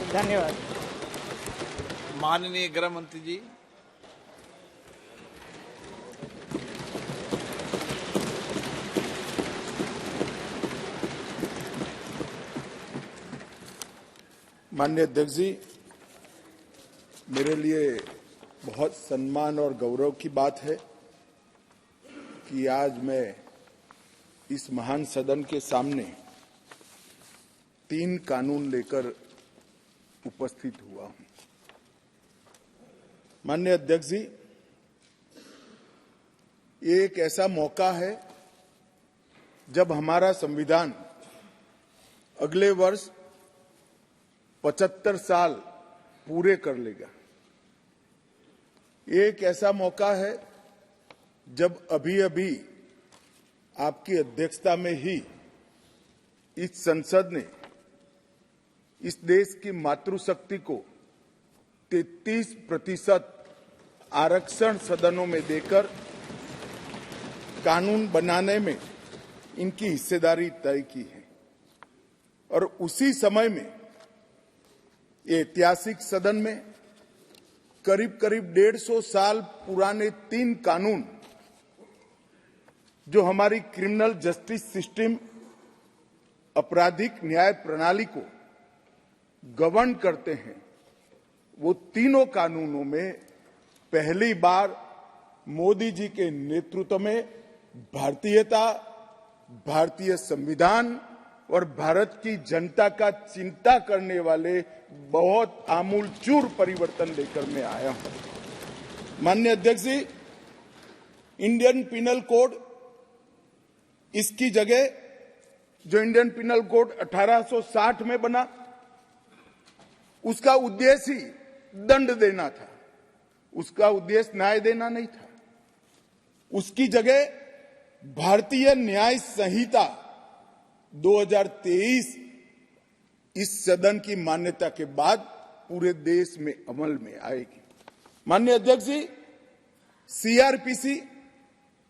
धन्यवाद। माननीय गृह मंत्री जी। माननीय अध्यक्ष जी, मेरे लिए बहुत सम्मान और गौरव की बात है कि आज मैं इस महान सदन के सामने 3 कानून लेकर उपस्थित हुआ हूं। माननीय अध्यक्ष जी, ये एक ऐसा मौका है जब हमारा संविधान अगले वर्ष 75 साल पूरे कर लेगा। ये एक ऐसा मौका है जब अभी-अभी आपकी अध्यक्षता में ही इस संसद ने इस देश की मातृशक्ति को 33% आरक्षण सदनों में देकर कानून बनाने में इनकी हिस्सेदारी तय की है। और उसी समय में ये ऐतिहासिक सदन में करीब 150 साल पुराने 3 कानून जो हमारी क्रिमिनल जस्टिस सिस्टम, आपराधिक न्याय प्रणाली को गवर्न करते हैं, वो तीनों कानूनों में पहली बार मोदी जी के नेतृत्व में भारतीयता, भारतीय संविधान और भारत की जनता का चिंता करने वाले बहुत आमूलचूल परिवर्तन लेकर मैं आया हूं। माननीय अध्यक्ष जी, इंडियन पिनल कोड, इसकी जगह जो इंडियन पिनल कोड 1860 में बना, उसका उद्देश्य ही दंड देना था, उसका उद्देश्य न्याय देना नहीं था। उसकी जगह भारतीय न्याय संहिता 2023 इस सदन की मान्यता के बाद पूरे देश में अमल में आएगी। माननीय अध्यक्ष जी, सीआरपीसी,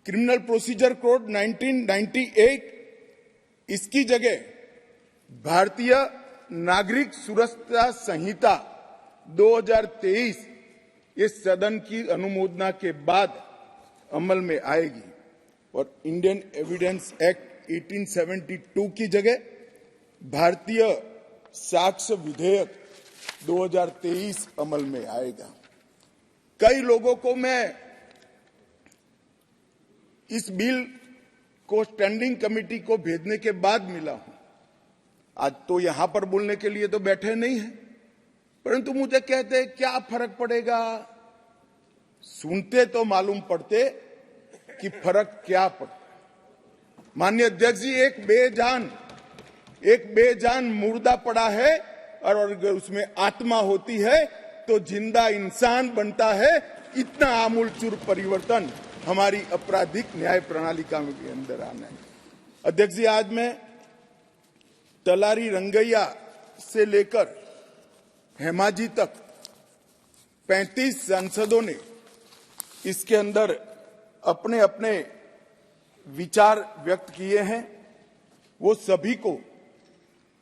क्रिमिनल प्रोसीजर कोड 1998, इसकी जगह भारतीय नागरिक सुरक्षा संहिता 2023 इस सदन की अनुमोदना के बाद अमल में आएगी। और इंडियन एविडेंस एक्ट 1872 की जगह भारतीय साक्ष्य विधेयक 2023 अमल में आएगा। कई लोगों को मैं इस बिल को स्टैंडिंग कमेटी को भेजने के बाद मिला हूं। आज तो यहां पर बोलने के लिए तो बैठे नहीं हैं, परंतु मुझे कहते हैं क्या फर्क पड़ेगा। सुनते तो मालूम पड़ते कि फर्क क्या पड़ता। माननीय अध्यक्ष जी, एक बेजान मुर्दा पड़ा है और अगर उसमें आत्मा होती है तो जिंदा इंसान बनता है। इतना आमूलचूल परिवर्तन हमारी आपराधिक न्याय प्रणाली का के अंदर आना है। अध्यक्ष जी, आज मैं तलारी रंगैया से लेकर हेमाजी तक 35 सांसदों ने इसके अंदर अपने अपने विचार व्यक्त किए हैं। वो सभी को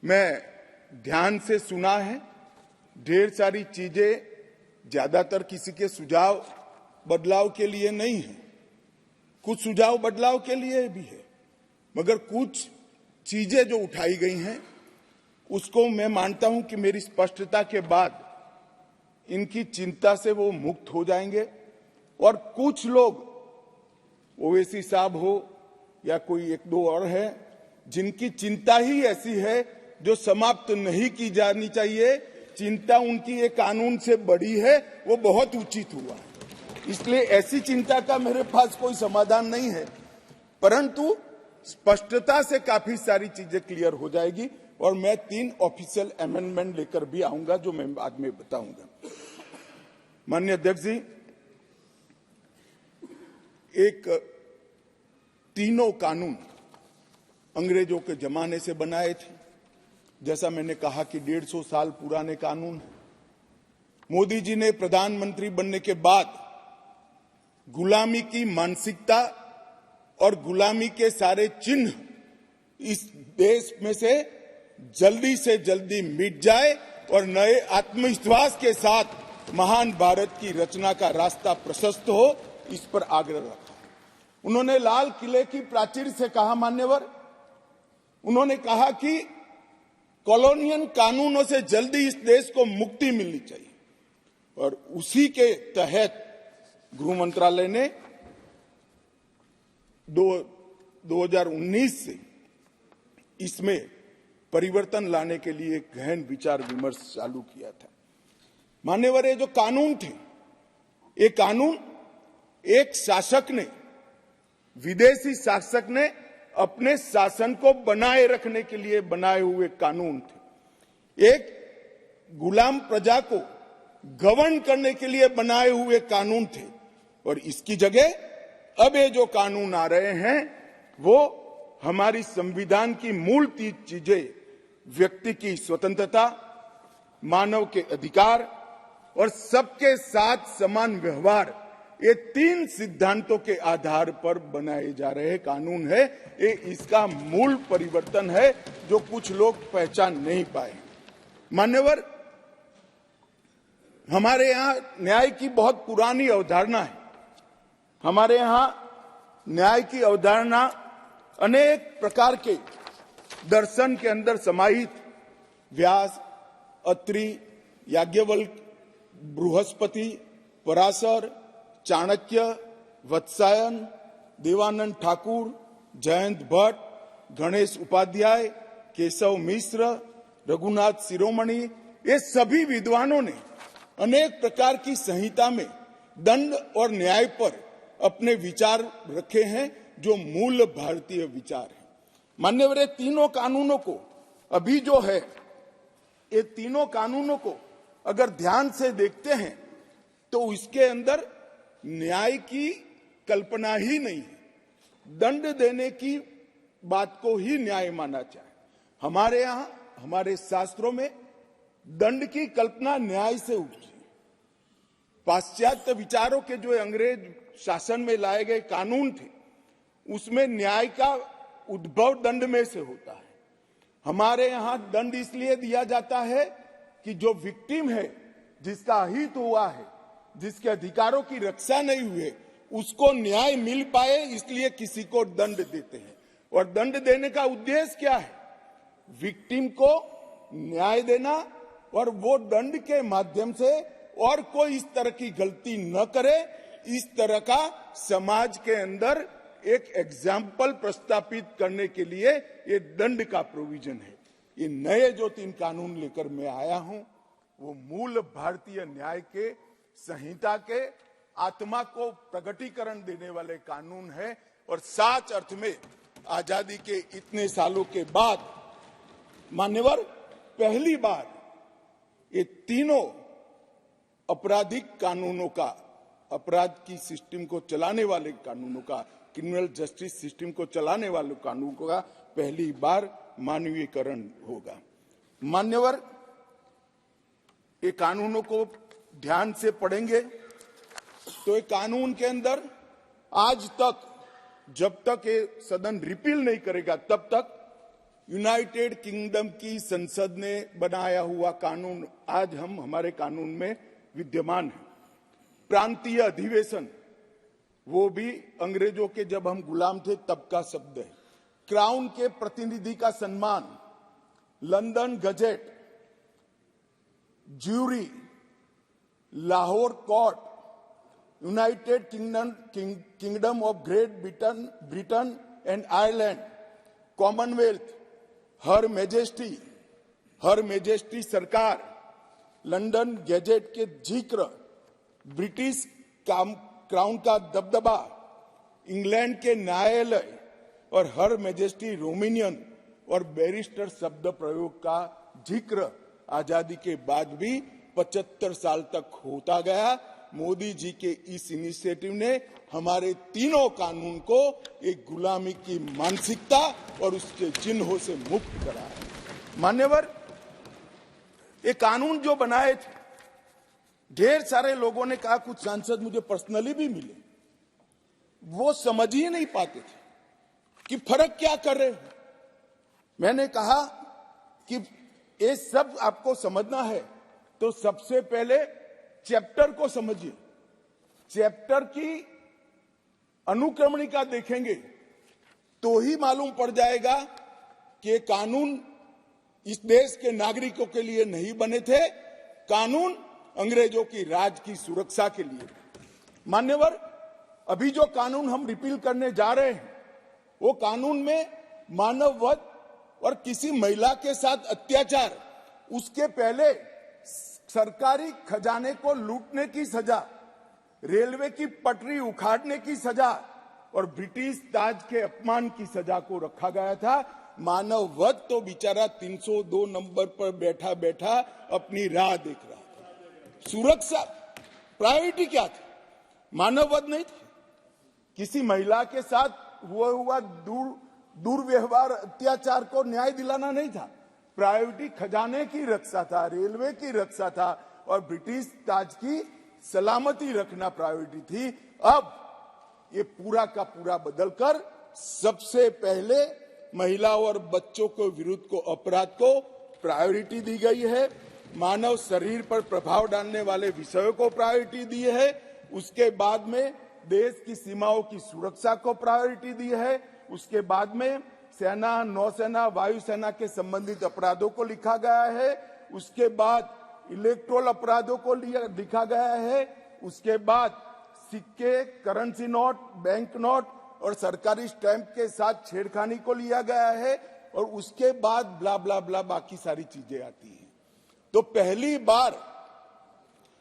मैं ध्यान से सुना है। ढेर सारी चीजें ज्यादातर किसी के सुझाव बदलाव के लिए नहीं है, कुछ सुझाव बदलाव के लिए भी है, मगर कुछ चीजें जो उठाई गई हैं उसको मैं मानता हूं कि मेरी स्पष्टता के बाद इनकी चिंता से वो मुक्त हो जाएंगे। और कुछ लोग, ओवैसी साहब हो या कोई 1-2 और है, जिनकी चिंता ही ऐसी है जो समाप्त नहीं की जानी चाहिए, चिंता उनकी एक कानून से बड़ी है, वो बहुत उचित हुआ है। इसलिए ऐसी चिंता का मेरे पास कोई समाधान नहीं है, परंतु स्पष्टता से काफी सारी चीजें क्लियर हो जाएगी। और मैं 3 ऑफिशियल अमेंडमेंट लेकर भी आऊंगा जो मैं बाद में बताऊंगा। माननीय अध्यक्ष जी, एक तीनों कानून अंग्रेजों के जमाने से बनाए थे। जैसा मैंने कहा कि 150 साल पुराने कानून है। मोदी जी ने प्रधानमंत्री बनने के बाद गुलामी की मानसिकता और गुलामी के सारे चिन्ह इस देश में से जल्दी मिट जाए, और नए आत्मविश्वास के साथ महान भारत की रचना का रास्ता प्रशस्त हो, इस पर आग्रह रखा। उन्होंने लाल किले की प्राचीर से कहा, मान्यवर, उन्होंने कहा कि कॉलोनियल कानूनों से जल्दी इस देश को मुक्ति मिलनी चाहिए और उसी के तहत गृह मंत्रालय ने 2019 से इसमें परिवर्तन लाने के लिए गहन विचार विमर्श चालू किया था। मान्यवर, ये जो कानून थे, ये कानून एक शासक ने, विदेशी शासक ने अपने शासन को बनाए रखने के लिए बनाए हुए कानून थे। एक गुलाम प्रजा को गवर्न करने के लिए बनाए हुए कानून थे और इसकी जगह अब ये जो कानून आ रहे हैं वो हमारी संविधान की मूल 3 चीजें, व्यक्ति की स्वतंत्रता, मानव के अधिकार और सबके साथ समान व्यवहार, ये 3 सिद्धांतों के आधार पर बनाए जा रहे कानून है। ये इसका मूल परिवर्तन है जो कुछ लोग पहचान नहीं पाए। मान्यवर, हमारे यहां न्याय की बहुत पुरानी अवधारणा है। हमारे यहां न्याय की अवधारणा अनेक प्रकार के दर्शन के अंदर समाहित, व्यास, अत्रि, याज्ञवल्क्य, बृहस्पति, पराशर, चाणक्य, वत्सायन, देवानंद ठाकुर, जयंत भट्ट, गणेश उपाध्याय, केशव मिश्र, रघुनाथ शिरोमणि, ये सभी विद्वानों ने अनेक प्रकार की संहिता में दंड और न्याय पर अपने विचार रखे हैं जो मूल भारतीय विचार है। मान्यवर, ये तीनों कानूनों को अभी जो है, ये तीनों कानूनों को अगर ध्यान से देखते हैं तो इसके अंदर न्याय की कल्पना ही नहीं है। दंड देने की बात को ही न्याय माना जाए। हमारे यहां, हमारे शास्त्रों में दंड की कल्पना न्याय से उठी। पाश्चात्य विचारों के जो अंग्रेज शासन में लाए गए कानून थे, उसमें न्याय का उद्भव दंड में से होता है। हमारे यहां दंड इसलिए दिया जाता है कि जो विक्टिम है, जिसका अहित हुआ है, जिसके अधिकारों की रक्षा नहीं हुई, उसको न्याय मिल पाए, इसलिए किसी को दंड देते हैं। और दंड देने का उद्देश्य क्या है? विक्टिम को न्याय देना और वो दंड के माध्यम से और कोई इस तरह की गलती न करे, इस तरह का समाज के अंदर एक एग्जाम्पल प्रस्तापित करने के लिए ये दंड का प्रोविजन है। ये नए जो 3 कानून लेकर मैं आया हूं, वो मूल भारतीय न्याय के संहिता के आत्मा को प्रगटीकरण देने वाले कानून है और सच अर्थ में आजादी के इतने सालों के बाद, मान्यवर, पहली बार ये तीनों आपराधिक कानूनों का, अपराध की सिस्टम को चलाने वाले कानूनों का, क्रिमिनल जस्टिस सिस्टम को चलाने वाले कानूनों का पहली बार मानवीयकरण होगा। मान्यवर, ये कानूनों को ध्यान से पढ़ेंगे तो ये कानून के अंदर आज तक, जब तक ये सदन रिपील नहीं करेगा तब तक, यूनाइटेड किंगडम की संसद ने बनाया हुआ कानून आज हमारे कानून में विद्यमान है। प्रांतीय अधिवेशन, वो भी अंग्रेजों के जब हम गुलाम थे तब का शब्द है। क्राउन के प्रतिनिधि का सम्मान, London gazette, jury, Lahore court, United Kingdom of Great Britain and Ireland, Commonwealth, her majesty सरकार, लंदन गजेट के जिक्र, ब्रिटिश क्राउन का दबदबा, इंग्लैंड के न्यायालय और हर मेजेस्टी रोमिनियन और बैरिस्टर शब्द प्रयोग का जिक्र आजादी के बाद भी 75 साल तक होता गया। मोदी जी के इस इनिशिएटिव ने हमारे तीनों कानून को एक गुलामी की मानसिकता और उसके चिन्हों से मुक्त करा है। मान्यवर, ये कानून जो बनाए थे, ढेर सारे लोगों ने कहा, कुछ सांसद मुझे पर्सनली भी मिले, वो समझ ही नहीं पाते थे कि फर्क क्या कर रहे हैं। मैंने कहा कि ये सब आपको समझना है तो सबसे पहले चैप्टर को समझिए। चैप्टर की अनुक्रमणिका देखेंगे तो ही मालूम पड़ जाएगा कि कानून इस देश के नागरिकों के लिए नहीं बने थे, कानून अंग्रेजों की राज की सुरक्षा के लिए। मान्यवर, अभी जो कानून हम रिपील करने जा रहे हैं वो कानून में मानववध और किसी महिला के साथ अत्याचार, उसके पहले सरकारी खजाने को लूटने की सजा, रेलवे की पटरी उखाड़ने की सजा और ब्रिटिश ताज के अपमान की सजा को रखा गया था। मानववध तो बेचारा 302 नंबर पर बैठा बैठा अपनी राह देख रहा था। सुरक्षा प्रायोरिटी क्या थी? मानववध नहीं था। किसी महिला के साथ हुआ दुर्व्यवहार, अत्याचार को न्याय दिलाना नहीं था। प्रायोरिटी खजाने की रक्षा था, रेलवे की रक्षा था और ब्रिटिश ताज की सलामती रखना प्रायोरिटी थी। अब ये पूरा का पूरा बदलकर सबसे पहले महिलाओं और बच्चों के विरुद्ध को अपराध को प्रायोरिटी दी गई है। मानव शरीर पर प्रभाव डालने वाले विषयों को प्रायोरिटी दी है। उसके बाद में देश की सीमाओं की सुरक्षा को प्रायोरिटी दी है। उसके बाद में सेना, नौसेना, वायुसेना के संबंधित अपराधों को लिखा गया है। उसके बाद इलेक्ट्रोल अपराधों को लिखा गया है। उसके बाद सिक्के, करेंसी नोट, बैंक नोट और सरकारी स्टैंप के साथ छेड़खानी को लिया गया है और उसके बाद ब्ला ब्ला ब्ला बाकी सारी चीजें आती हैं। तो पहली बार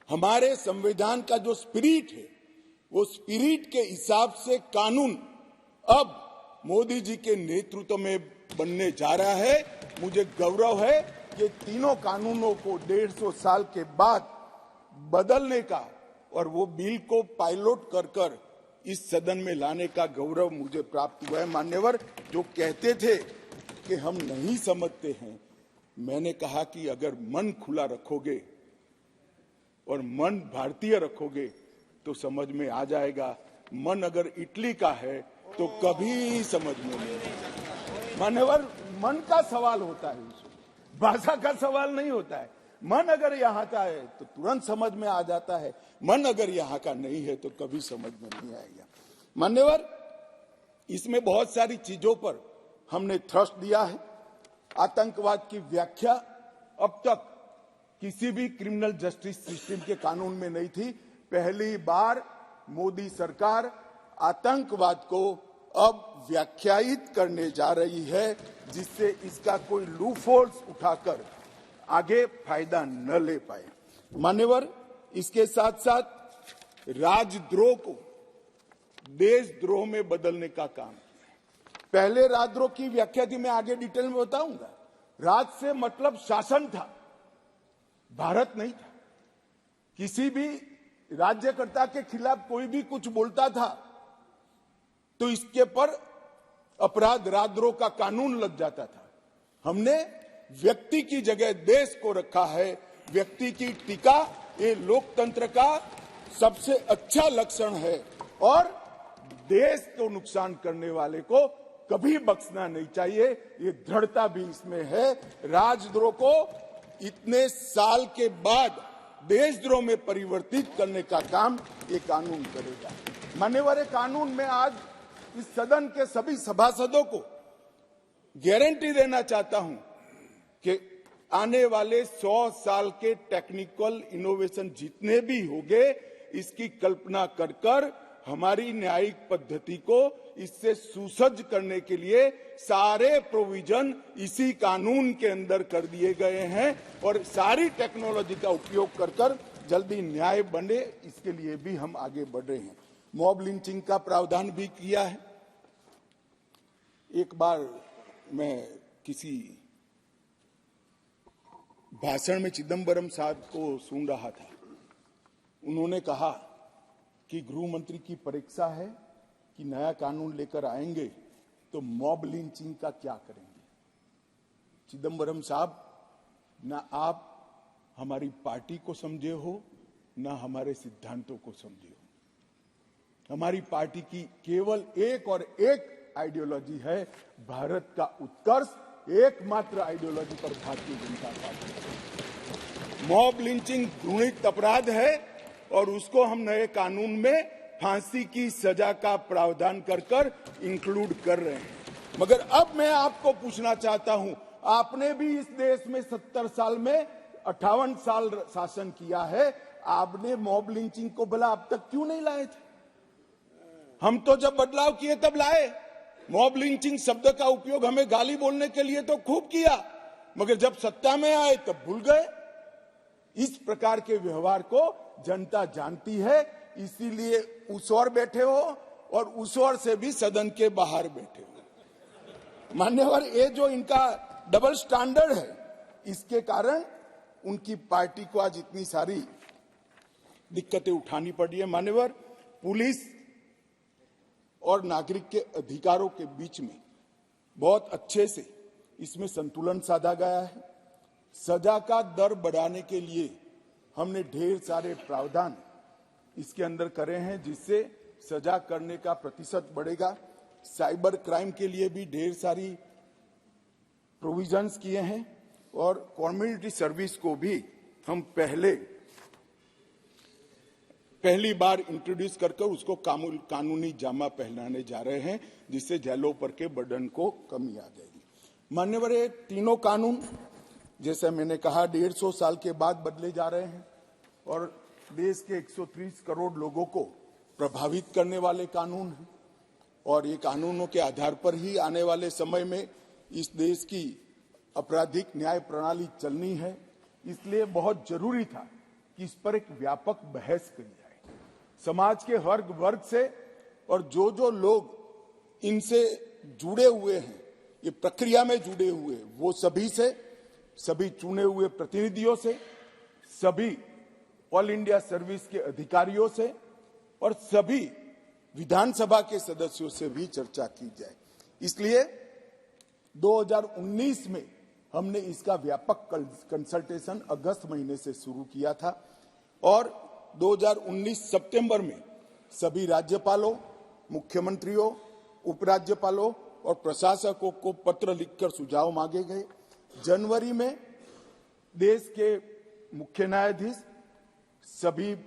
हमारे संविधान का जो स्पिरिट है वो स्पिरिट के हिसाब से कानून अब मोदी जी के नेतृत्व में बनने जा रहा है। मुझे गौरव है कि तीनों कानूनों को 150 साल के बाद बदलने का और वो बिल को पायलट कर इस सदन में लाने का गौरव मुझे प्राप्त हुआ है। मान्यवर, जो कहते थे कि हम नहीं समझते हैं, मैंने कहा कि अगर मन खुला रखोगे और मन भारतीय रखोगे तो समझ में आ जाएगा। मन अगर इटली का है तो कभी समझ में नहीं आएगा। मान्यवर, मन का सवाल होता है, भाषा का सवाल नहीं होता है। मन अगर यहाँ का है तो तुरंत समझ में आ जाता है, मन अगर यहाँ का नहीं है तो कभी समझ में नहीं आएगा। मान्यवर, इसमें बहुत सारी चीजों पर हमने थ्रस्ट दिया है। आतंकवाद की व्याख्या अब तक किसी भी क्रिमिनल जस्टिस सिस्टम के कानून में नहीं थी। पहली बार मोदी सरकार आतंकवाद को अब व्याख्यायित करने जा रही है, जिससे इसका कोई लूपहोल्स उठाकर आगे फायदा न ले पाए। मान्यवर, इसके साथ साथ राजद्रोह को देशद्रोह में बदलने का काम किया। पहले राजद्रोह की व्याख्या थी, मैं आगे डिटेल में बताऊंगा। राज से मतलब शासन था, भारत नहीं था। किसी भी राज्यकर्ता के खिलाफ कोई भी कुछ बोलता था तो इसके पर अपराध, राजद्रोह का कानून लग जाता था। हमने व्यक्ति की जगह देश को रखा है। व्यक्ति की टीका ये लोकतंत्र का सबसे अच्छा लक्षण है और देश को नुकसान करने वाले को कभी बख्शना नहीं चाहिए। ये दृढ़ता भी इसमें है। राजद्रोह को इतने साल के बाद देशद्रोह में परिवर्तित करने का काम ये कानून करेगा। मान्यवर, कानून में आज इस सदन के सभी सभासदों को गारंटी देना चाहता हूं कि आने वाले 100 साल के टेक्निकल इनोवेशन जितने भी होंगे, इसकी कल्पना कर हमारी न्यायिक पद्धति को इससे सुसज्ज करने के लिए सारे प्रोविजन इसी कानून के अंदर कर दिए गए हैं और सारी टेक्नोलॉजी का उपयोग कर जल्दी न्याय बने, इसके लिए भी हम आगे बढ़ रहे हैं। मॉब लिंचिंग का प्रावधान भी किया है। एक बार मैं किसी भाषण में चिदम्बरम साहब को सुन रहा था। उन्होंने कहा कि गृह मंत्री की परीक्षा है कि नया कानून लेकर आएंगे तो मॉब लिंचिंग का क्या करेंगे। चिदम्बरम साहब, ना आप हमारी पार्टी को समझे हो, ना हमारे सिद्धांतों को समझे हो। हमारी पार्टी की केवल एक और एक आइडियोलॉजी है, भारत का उत्कर्ष एकमात्र आइडियोलॉजी पर Bharatiya Janata party. Mob lynching घृणित अपराध है और उसको हम नए कानून में फांसी की सजा का प्रावधान कर इंक्लूड कर रहे हैं। मगर अब मैं आपको पूछना चाहता हूं, आपने भी इस देश में 70 साल में 58 साल शासन किया है, आपने मॉब लिंचिंग को भला अब तक क्यों नहीं लाए थे? हम तो जब बदलाव किए तब लाए। मॉब लिंचिंग शब्द का उपयोग हमें गाली बोलने के लिए तो खूब किया, मगर जब सत्ता में आए तब भूल गए। इस प्रकार के व्यवहार को जनता जानती है, इसीलिए उस ओर बैठे हो और उस ओर से भी सदन के बाहर बैठे हो। मान्यवर, ये जो इनका डबल स्टैंडर्ड है, इसके कारण उनकी पार्टी को आज इतनी सारी दिक्कतें उठानी पड़ी है। मान्यवर, पुलिस और नागरिक के अधिकारों के बीच में बहुत अच्छे से इसमें संतुलन साधा गया है। सजा का दर बढ़ाने के लिए हमने ढेर सारे प्रावधान इसके अंदर करे हैं, जिससे सजा करने का प्रतिशत बढ़ेगा। साइबर क्राइम के लिए भी ढेर सारी प्रोविजंस किए हैं और कम्युनिटी सर्विस को भी हम पहली बार इंट्रोड्यूस कर उसको कानूनी जामा पहनाने जा रहे हैं, जिससे जेलों पर के बर्डन को कमी आ जाएगी। मान्यवर, ये तीनों कानून जैसे मैंने कहा 150 साल के बाद बदले जा रहे हैं और देश के 130 करोड़ लोगों को प्रभावित करने वाले कानून हैं और ये कानूनों के आधार पर ही आने वाले समय में इस देश की आपराधिक न्याय प्रणाली चलनी है। इसलिए बहुत जरूरी था कि इस पर एक व्यापक बहस की जाए, समाज के हर वर्ग से, और जो लोग इनसे जुड़े हुए हैं, ये प्रक्रिया में जुड़े हुए, वो सभी से, सभी चुने हुए प्रतिनिधियों से, सभी ऑल इंडिया सर्विस के अधिकारियों से और सभी विधानसभा के सदस्यों से भी चर्चा की जाए। इसलिए 2019 में हमने इसका व्यापक कंसल्टेशन अगस्त महीने से शुरू किया था और 2019 सितंबर में सभी राज्यपालों, मुख्यमंत्रियों, उपराज्यपालों और प्रशासकों को पत्र लिखकर सुझाव मांगे गए। जनवरी में देश के मुख्य न्यायाधीश, सभी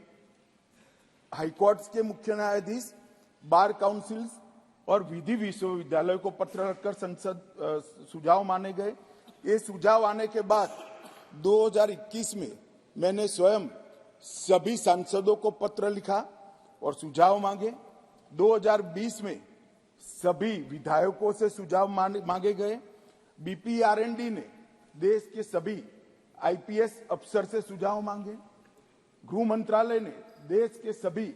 हाईकोर्ट्स के मुख्य न्यायाधीश, बार काउंसिल्स और विधि विश्वविद्यालय को पत्र लिखकर सुझाव माने गए। ये सुझाव आने के बाद 2021 में मैंने स्वयं सभी सांसदों को पत्र लिखा और सुझाव मांगे। 2020 में सभी विधायकों से सुझाव मांगे गए। बीपीआरएनडी ने देश के सभी आईपीएस अफसर से सुझाव मांगे। गृह मंत्रालय ने देश के सभी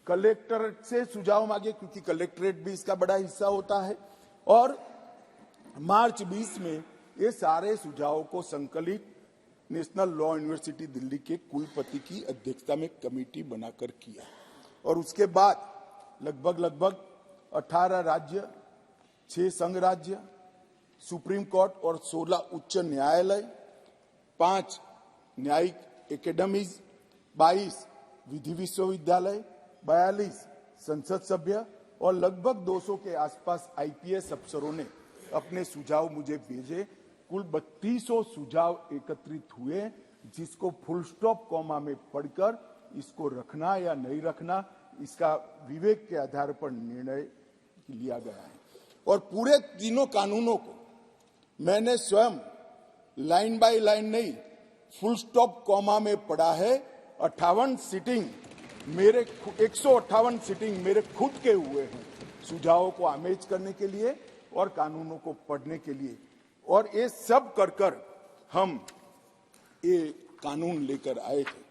कलेक्टरेट से सुझाव मांगे, क्योंकि कलेक्टरेट भी इसका बड़ा हिस्सा होता है। और मार्च 20 में ये सारे सुझावों को संकलित नेशनल लॉ यूनिवर्सिटी दिल्ली के कुलपति की अध्यक्षता में कमेटी बनाकर किया और उसके बाद लगभग 18 राज्य, 6 संघ राज्य, सुप्रीम कोर्ट और 16 उच्च न्यायालय, 5 न्यायिक एकेडमीज, 22 विधि विश्वविद्यालय, 42 संसद सभ्य और लगभग 200 के आसपास आईपीएस अफसरों ने अपने सुझाव मुझे भेजे। कुल 3200 सुझाव एकत्रित हुए, जिसको फुल स्टॉप कॉमा में पढ़कर इसको रखना या नहीं रखना, इसका विवेक के आधार पर निर्णय लिया गया है। और पूरे तीनों कानूनों को मैंने स्वयं लाइन बाय लाइन नहीं, फुल स्टॉप कॉमा में पढ़ा है। 58 सीटिंग मेरे 158 सीटिंग मेरे खुद के हुए हैं सुझावों को आमेज करने के लिए और कानूनों को पढ़ने के लिए। और ये सब कर हम ये कानून लेकर आए थे।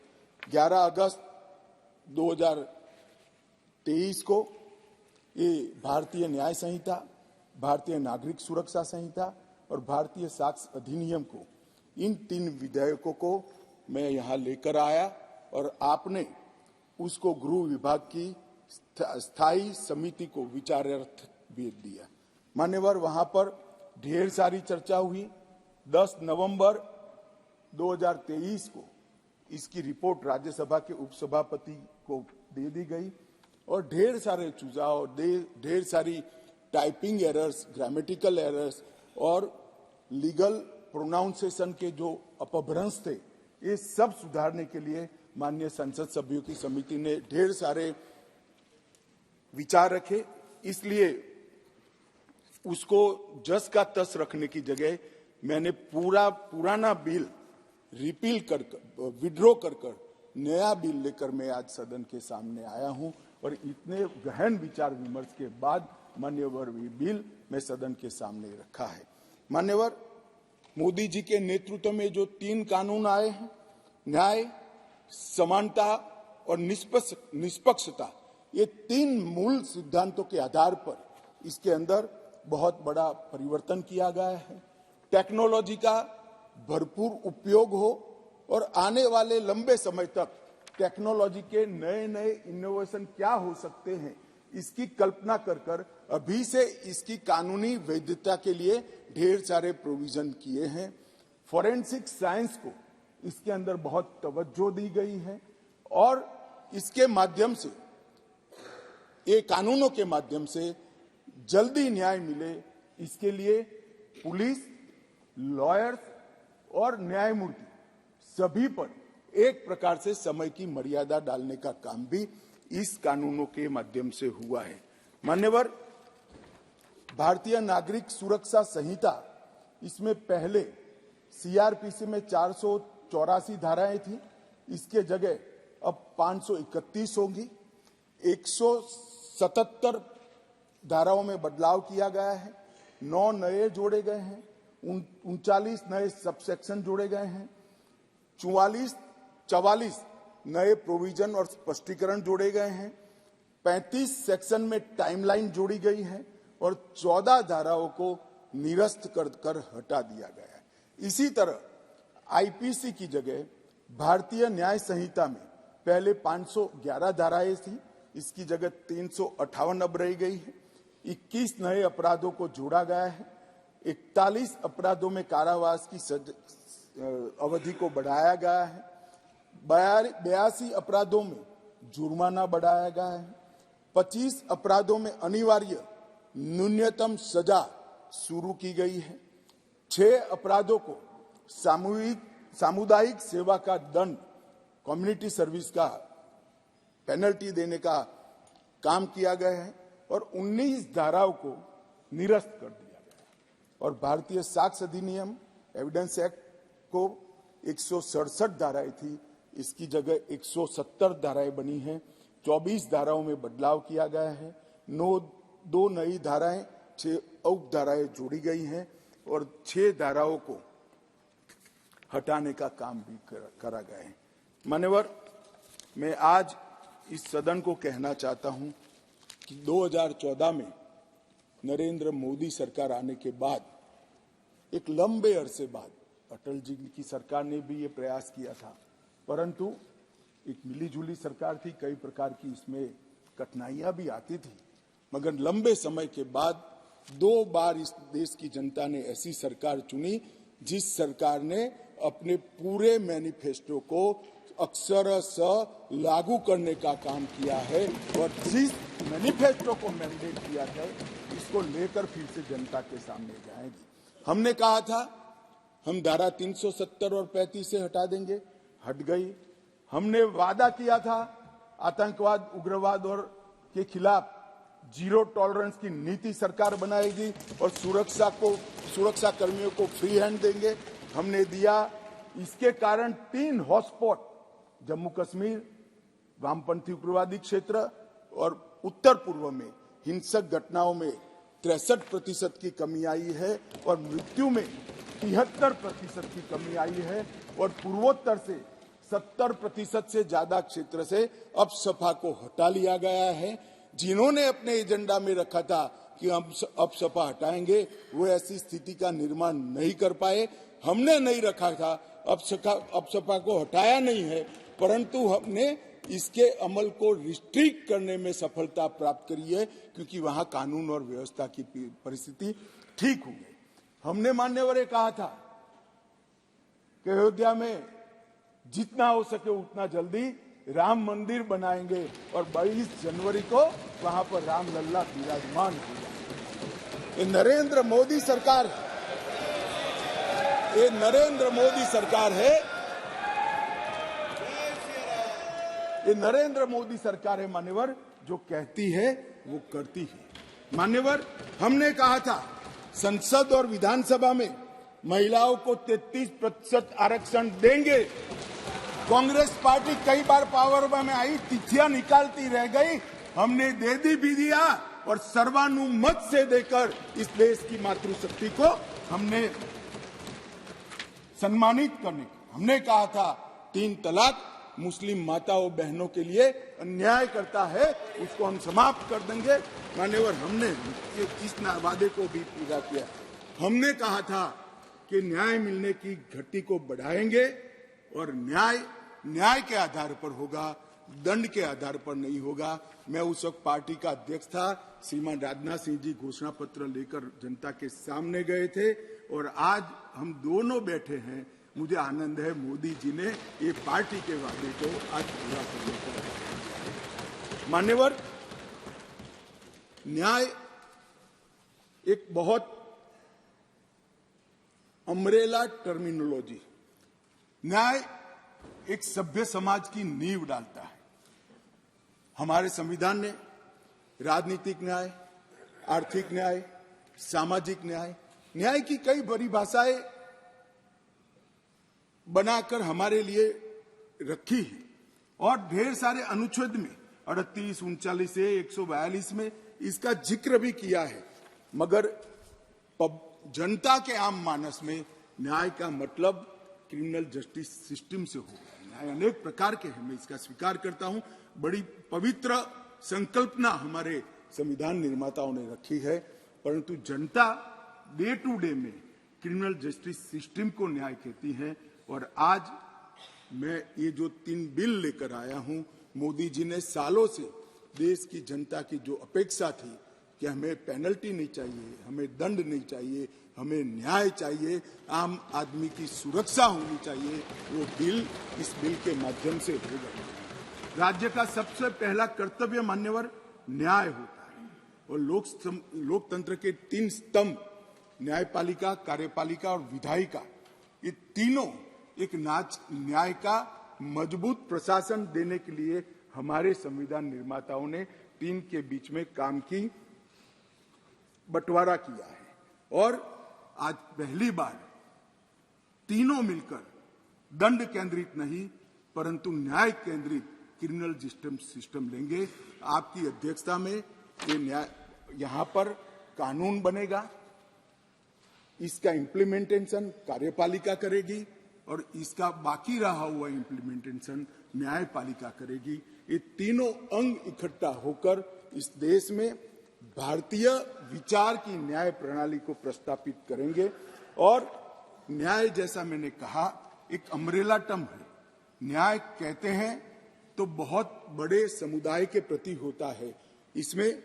11 अगस्त 2023 को ये भारतीय न्याय संहिता, भारतीय नागरिक सुरक्षा संहिता और भारतीय साक्ष्य अधिनियम को, इन 3 विधेयकों को मैं यहाँ लेकर आया और आपने उसको गृह विभाग की स्थायी समिति को विचारार्थ भेज दिया। मान्यवर, वहां पर ढेर सारी चर्चा हुई। 10 नवंबर 2023 को इसकी रिपोर्ट राज्यसभा के उपसभापति को दे दी गई और ढेर सारे सुझाव, ढेर सारी टाइपिंग एरर्स, ग्रामेटिकल एरर्स और लीगल प्रोनाउंसिएशन के जो अपभ्रंश थे, ये सब सुधारने के लिए माननीय संसद सभ्यों की समिति ने ढेर सारे विचार रखे। इसलिए उसको जस का तस रखने की जगह मैंने पुराना बिल रिपील कर विड्रॉ कर नया बिल लेकर मैं आज सदन के सामने आया हूं और इतने गहन विचार विमर्श के बाद मान्यवर बिल मैं सदन के सामने रखा है। मान्यवर, मोदी जी के नेतृत्व में जो 3 कानून आए हैं, न्याय, समानता और निष्पक्षता, ये 3 मूल सिद्धांतों के आधार पर इसके अंदर बहुत बड़ा परिवर्तन किया गया है। टेक्नोलॉजी का भरपूर उपयोग हो और आने वाले लंबे समय तक टेक्नोलॉजी के नए नए इनोवेशन क्या हो सकते हैं, इसकी कल्पना कर अभी से इसकी कानूनी वैधता के लिए ढेर सारे प्रोविजन किए हैं। फॉरेंसिक साइंस को इसके अंदर बहुत तवज्जो दी गई है और इसके माध्यम से, ये कानूनों के माध्यम से जल्दी न्याय मिले, इसके लिए पुलिस, लॉयर्स और न्यायमूर्ति सभी पर एक प्रकार से समय की मर्यादा डालने का काम भी इस कानूनों के माध्यम से हुआ है। मान्यवर, भारतीय नागरिक सुरक्षा संहिता, इसमें पहले सीआरपीसी में 484 धाराएं थी, इसके जगह अब 531 होंगी। 177 धाराओं में बदलाव किया गया है, 9 नए जोड़े गए हैं, 39 नए सबसेक्शन जोड़े गए हैं, 44 नए प्रोविजन और स्पष्टीकरण जोड़े गए हैं, 35 सेक्शन में टाइमलाइन जोड़ी गई है और 14 धाराओं को निरस्त कर हटा दिया गया है। इसी तरह आईपीसी की जगह भारतीय न्याय संहिता में पहले 511 धाराएं थी, इसकी जगह 358 अब रह गई है। 21 नए अपराधों को जोड़ा गया है। 41 अपराधों में कारावास की अवधि को बढ़ाया गया है। 82 अपराधों में जुर्माना बढ़ाया गया है। 25 अपराधों में अनिवार्य न्यूनतम सजा शुरू की गई है। 6 अपराधों को सामुदायिक सेवा का दंड, कम्युनिटी सर्विस का पेनल्टी देने का काम किया गया है और 19 धाराओं को निरस्त कर दिया गया है। और भारतीय साक्ष्य अधिनियम, एविडेंस एक्ट को 167 धाराएं थी, इसकी जगह 170 धाराएं बनी हैं। 24 धाराओं में बदलाव किया गया है। 2 नई धाराएं, 6 उप धाराएं जोड़ी गई हैं और 6 धाराओं को हटाने का काम भी करा गया है। मान्यवर, मैं आज इस सदन को कहना चाहता हूं कि 2014 में नरेंद्र मोदी सरकार आने के बाद, एक लंबे अरसे बाद, अटल जी की सरकार ने भी ये प्रयास किया था, परंतु एक मिलीजुली सरकार थी, कई प्रकार की इसमें कठिनाइयां भी आती थी, मगर लंबे समय के बाद 2 बार इस देश की जनता ने ऐसी सरकार चुनी जिस सरकार ने अपने पूरे मैनिफेस्टो को अक्षरशः लागू करने का काम किया है और जिस मैनिफेस्टो को मैंडेट किया है, इसको लेकर फिर से जनता के सामने जाएंगे। हमने कहा था हम धारा 370 और 35 से हटा देंगे, हट गई। हमने वादा किया था आतंकवाद, उग्रवाद और के खिलाफ जीरो टॉलरेंस की नीति सरकार बनाएगी और सुरक्षा कर्मियों को फ्री हैंड देंगे, हमने दिया। इसके कारण 3 हॉटस्पॉट, जम्मू कश्मीर, वामपंथी उग्रवादी क्षेत्र और उत्तर पूर्व में हिंसक घटनाओं में 63% की कमी आई है और मृत्यु में 73% की कमी आई है और पूर्वोत्तर से 70% से ज्यादा क्षेत्र से अपसपा को हटा लिया गया है। जिन्होंने अपने एजेंडा में रखा था कि हम अपसपा हटाएंगे, वो ऐसी स्थिति का निर्माण नहीं कर पाए। हमने नहीं रखा था, अपसपा को हटाया नहीं है, परंतु हमने इसके अमल को रिस्ट्रिक्ट करने में सफलता प्राप्त करी है, क्योंकि वहां कानून और व्यवस्था की परिस्थिति ठीक हो गई। हमने मान्यवर कहा था कि अयोध्या में जितना हो सके उतना जल्दी राम मंदिर बनाएंगे और 22 जनवरी को वहां पर राम लल्ला विराजमान होगा। ये नरेंद्र मोदी सरकार ये नरेंद्र मोदी सरकार है, ये नरेंद्र मोदी सरकार है मान्यवर, जो कहती है वो करती है। मान्यवर, हमने कहा था संसद और विधानसभा में महिलाओं को 33% आरक्षण देंगे। कांग्रेस पार्टी कई बार पावर में आई, तिथियां निकालती रह गई, हमने दे भी दिया और सर्वानुमत से देकर इस देश की मातृशक्ति को हमने सम्मानित करने की। हमने कहा था 3 तलाक मुस्लिम माताओं बहनों के लिए अन्याय करता है, उसको हम समाप्त कर देंगे। मान्यवर, हमने इस वादे को भी पूरा किया। हमने कहा था कि न्याय मिलने की घटी को बढ़ाएंगे और न्याय के आधार पर होगा, दंड के आधार पर नहीं होगा। मैं उस वक्त पार्टी का अध्यक्ष था, श्रीमान राजनाथ सिंह जी घोषणा पत्र लेकर जनता के सामने गए थे और आज हम दोनों बैठे हैं। मुझे आनंद है मोदी जी ने ये पार्टी के वादे को आज पूरा करने का। मान्यवर, न्याय एक बहुत अम्ब्रेला टर्मिनोलॉजी, न्याय एक सभ्य समाज की नींव डालता है। हमारे संविधान ने राजनीतिक न्याय, आर्थिक न्याय, सामाजिक न्याय, न्याय की कई परिभाषाएं बनाकर हमारे लिए रखी है और ढेर सारे अनुच्छेद में 38, 39 से 142 में इसका जिक्र भी किया है। मगर जनता के आम मानस में न्याय का मतलब क्रिमिनल जस्टिस सिस्टम से होगा। न्याय अनेक प्रकार के हैं, मैं इसका स्वीकार करता हूं। बड़ी पवित्र संकल्पना हमारे संविधान निर्माताओं ने रखी है, परंतु जनता डे टू डे में क्रिमिनल जस्टिस सिस्टम को न्याय कहती है। और आज मैं ये जो 3 बिल लेकर आया हूं, मोदी जी ने सालों से देश की जनता की जो अपेक्षा थी कि हमें पेनल्टी नहीं चाहिए, हमें दंड नहीं चाहिए, हमें न्याय चाहिए, आम आदमी की सुरक्षा होनी चाहिए, वो बिल इस बिल के माध्यम से होगा। राज्य का सबसे पहला कर्तव्य मान्यवर न्याय होता है और लोकतंत्र के 3 स्तंभ न्यायपालिका, कार्यपालिका और विधायिका, ये तीनों एक न्याय का मजबूत प्रशासन देने के लिए हमारे संविधान निर्माताओं ने 3 के बीच में काम की बंटवारा किया है। और आज पहली बार तीनों मिलकर दंड केंद्रित नहीं परंतु न्याय केंद्रित क्रिमिनल जस्टिस सिस्टम लेंगे। आपकी अध्यक्षता में ये न्याय यहां पर कानून बनेगा, इसका इम्प्लीमेंटेशन कार्यपालिका करेगी और इसका बाकी रहा हुआ इम्प्लीमेंटेशन न्यायपालिका करेगी। ये तीनों अंग इकट्ठा होकर इस देश में भारतीय विचार की न्याय प्रणाली को प्रस्थापित करेंगे। और न्याय, जैसा मैंने कहा, एक अम्ब्रेला टर्म है। न्याय कहते हैं तो बहुत बड़े समुदाय के प्रति होता है। इसमें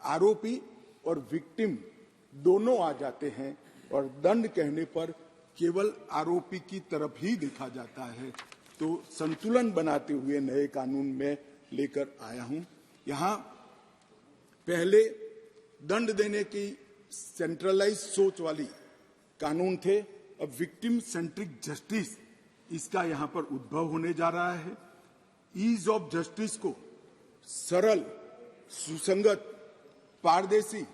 आरोपी और विक्टिम दोनों आ जाते हैं और दंड कहने पर केवल आरोपी की तरफ ही देखा जाता है। तो संतुलन बनाते हुए नए कानून में लेकर आया हूं। यहां पहले दंड देने की सेंट्रलाइज सोच वाली कानून थे, अब विक्टिम सेंट्रिक जस्टिस इसका यहां पर उद्भव होने जा रहा है। ईज ऑफ जस्टिस को सरल, सुसंगत, पारदर्शी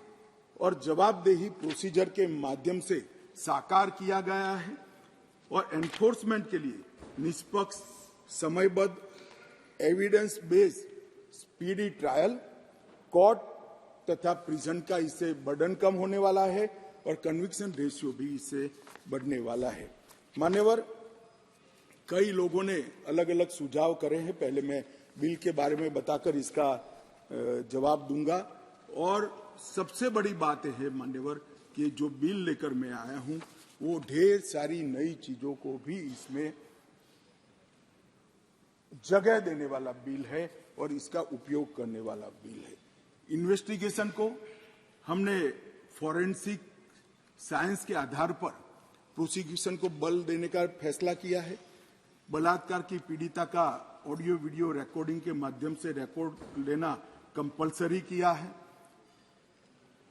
और जवाबदेही प्रोसीजर के माध्यम से साकार किया गया है और एनफोर्समेंट के लिए निष्पक्ष, समयबद्ध, evidence based speedy trial, court तथा प्रिजन का इससे बर्डन कम होने वाला है और कन्विक्शन रेशियो भी इससे बढ़ने वाला है। मान्यवर, कई लोगों ने अलग अलग सुझाव करे हैं। पहले मैं बिल के बारे में बताकर इसका जवाब दूंगा। और सबसे बड़ी बात है मान्यवर कि जो बिल लेकर मैं आया हूं वो ढेर सारी नई चीजों को भी इसमें जगह देने वाला बिल है और इसका उपयोग करने वाला बिल है। इन्वेस्टिगेशन को हमने फॉरेंसिक साइंस के आधार पर प्रोसिक्यूशन को बल देने का फैसला किया है। बलात्कार की पीड़िता का ऑडियो वीडियो रिकॉर्डिंग के माध्यम से रिकॉर्ड लेना कंपलसरी किया है।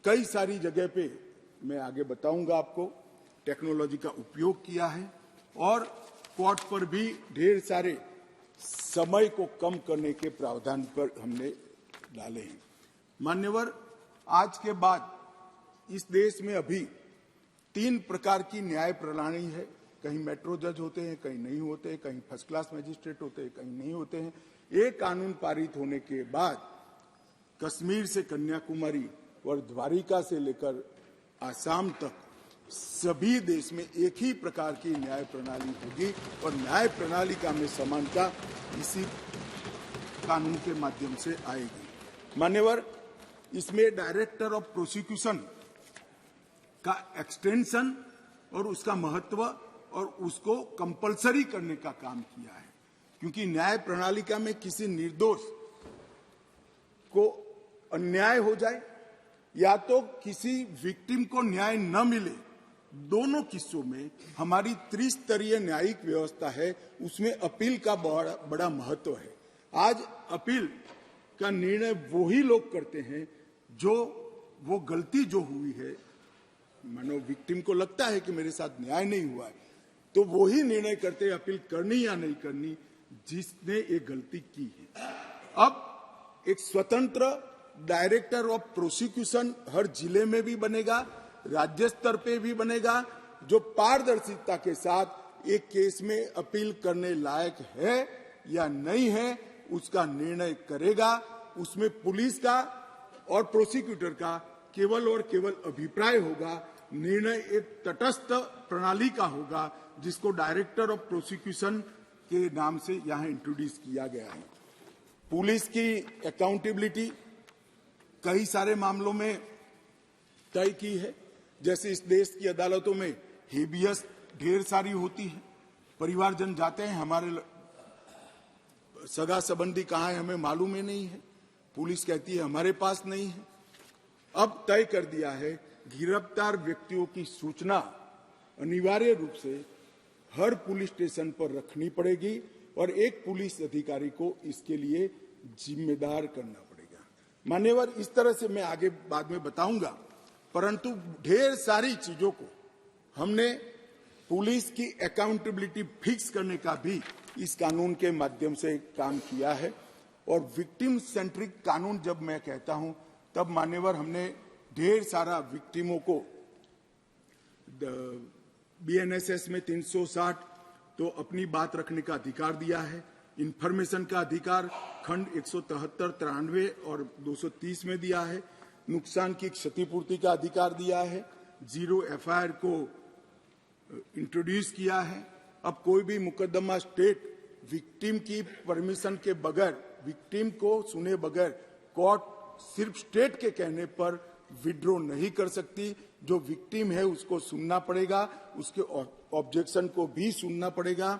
कई सारी जगह पे मैं आगे बताऊंगा आपको। टेक्नोलॉजी का उपयोग किया है और कोर्ट पर भी ढेर सारे समय को कम करने के प्रावधान पर हमने डाले हैं। मान्यवर, आज के बाद इस देश में अभी 3 प्रकार की न्याय प्रणाली है। कहीं मेट्रो जज होते हैं, कहीं नहीं होते, कहीं फर्स्ट क्लास मजिस्ट्रेट होते हैं, कहीं नहीं होते हैं। एक कानून पारित होने के बाद कश्मीर से कन्याकुमारी और द्वारिका से लेकर आसाम तक सभी देश में एक ही प्रकार की न्याय प्रणाली होगी और न्याय प्रणाली का में समानता इसी कानून के माध्यम से आएगी। मान्यवर, इसमें डायरेक्टर ऑफ प्रोसिक्यूशन का एक्सटेंशन और उसका महत्व और उसको कंपलसरी करने का काम किया है, क्योंकि न्याय प्रणालिका में किसी निर्दोष को अन्याय हो जाए या तो किसी विक्टिम को न्याय न मिले, दोनों किस्सों में हमारी त्रिस्तरीय न्यायिक व्यवस्था है, उसमें अपील का बड़ा महत्व है। आज अपील का निर्णय वही लोग करते हैं जो वो गलती जो हुई है, मानो विक्टिम को लगता है कि मेरे साथ न्याय नहीं हुआ है, तो वही निर्णय करते हैं अपील करनी या नहीं करनी जिसने ये गलती की है। अब एक स्वतंत्र डायरेक्टर ऑफ प्रोसिक्यूशन हर जिले में भी बनेगा, राज्य स्तर पे भी बनेगा, जो पारदर्शिता के साथ एक केस में अपील करने लायक है या नहीं है उसका निर्णय करेगा। उसमें पुलिस का और प्रोसिक्यूटर का केवल और केवल अभिप्राय होगा, निर्णय एक तटस्थ प्रणाली का होगा जिसको डायरेक्टर ऑफ प्रोसिक्यूशन के नाम से यहां इंट्रोड्यूस किया गया है। पुलिस की अकाउंटेबिलिटी कई सारे मामलों में तय की है, जैसे इस देश की अदालतों में हेबियस ढेर सारी होती है, परिवारजन जाते हैं, हमारे सगा संबंधी कहाँ है हमें मालूम ही नहीं है, पुलिस कहती है हमारे पास नहीं है। अब तय कर दिया है गिरफ्तार व्यक्तियों की सूचना अनिवार्य रूप से हर पुलिस स्टेशन पर रखनी पड़ेगी और एक पुलिस अधिकारी को इसके लिए जिम्मेदार करना पड़ेगा। मान्यवर, इस तरह से मैं आगे बाद में बताऊंगा, परंतु ढेर सारी चीजों को हमने पुलिस की अकाउंटेबिलिटी फिक्स करने का भी इस कानून के माध्यम से काम किया है। और विक्टिम सेंट्रिक कानून जब मैं कहता हूं तब मान्यवर हमने ढेर सारा विक्टिमों को बीएनएसएस में 360 तो अपनी बात रखने का अधिकार दिया है, इंफॉर्मेशन का अधिकार खंड 173, 93 और 230 में दिया है, नुकसान की क्षतिपूर्ति का अधिकार दिया है, 0 एफआईआर को इंट्रोड्यूस किया है। अब कोई भी मुकदमा स्टेट विक्टिम की परमिशन के बगैर, विक्टिम को सुने बगैर कोर्ट सिर्फ स्टेट के कहने पर विड्रॉ नहीं कर सकती। जो विक्टिम है उसको सुनना पड़ेगा, उसके ऑब्जेक्शन को भी सुनना पड़ेगा।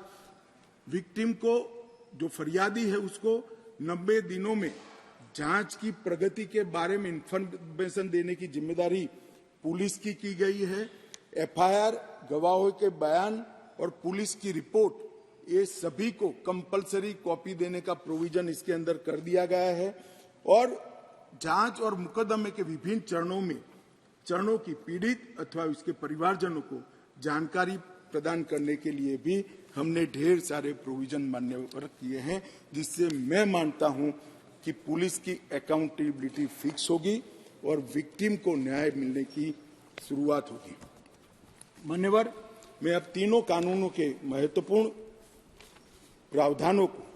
विक्टिम को, जो फरियादी है, उसको 90 दिनों में जांच की प्रगति के बारे में इंफॉर्मेशन देने की जिम्मेदारी पुलिस की गई है। एफआईआर, गवाहों के बयान और पुलिस की रिपोर्ट, ये सभी को कंपलसरी कॉपी देने का प्रोविजन इसके अंदर कर दिया गया है। और जांच और मुकदमे के विभिन्न चरणों की पीड़ित अथवा उसके परिवारजनों को जानकारी प्रदान करने के लिए भी हमने ढेर सारे प्रोविजन मान्यवर किए हैं, जिससे मैं मानता हूं कि पुलिस की अकाउंटेबिलिटी फिक्स होगी और विक्टिम को न्याय मिलने की शुरुआत होगी। मान्यवर, मैं अब तीनों कानूनों के महत्वपूर्ण प्रावधानों को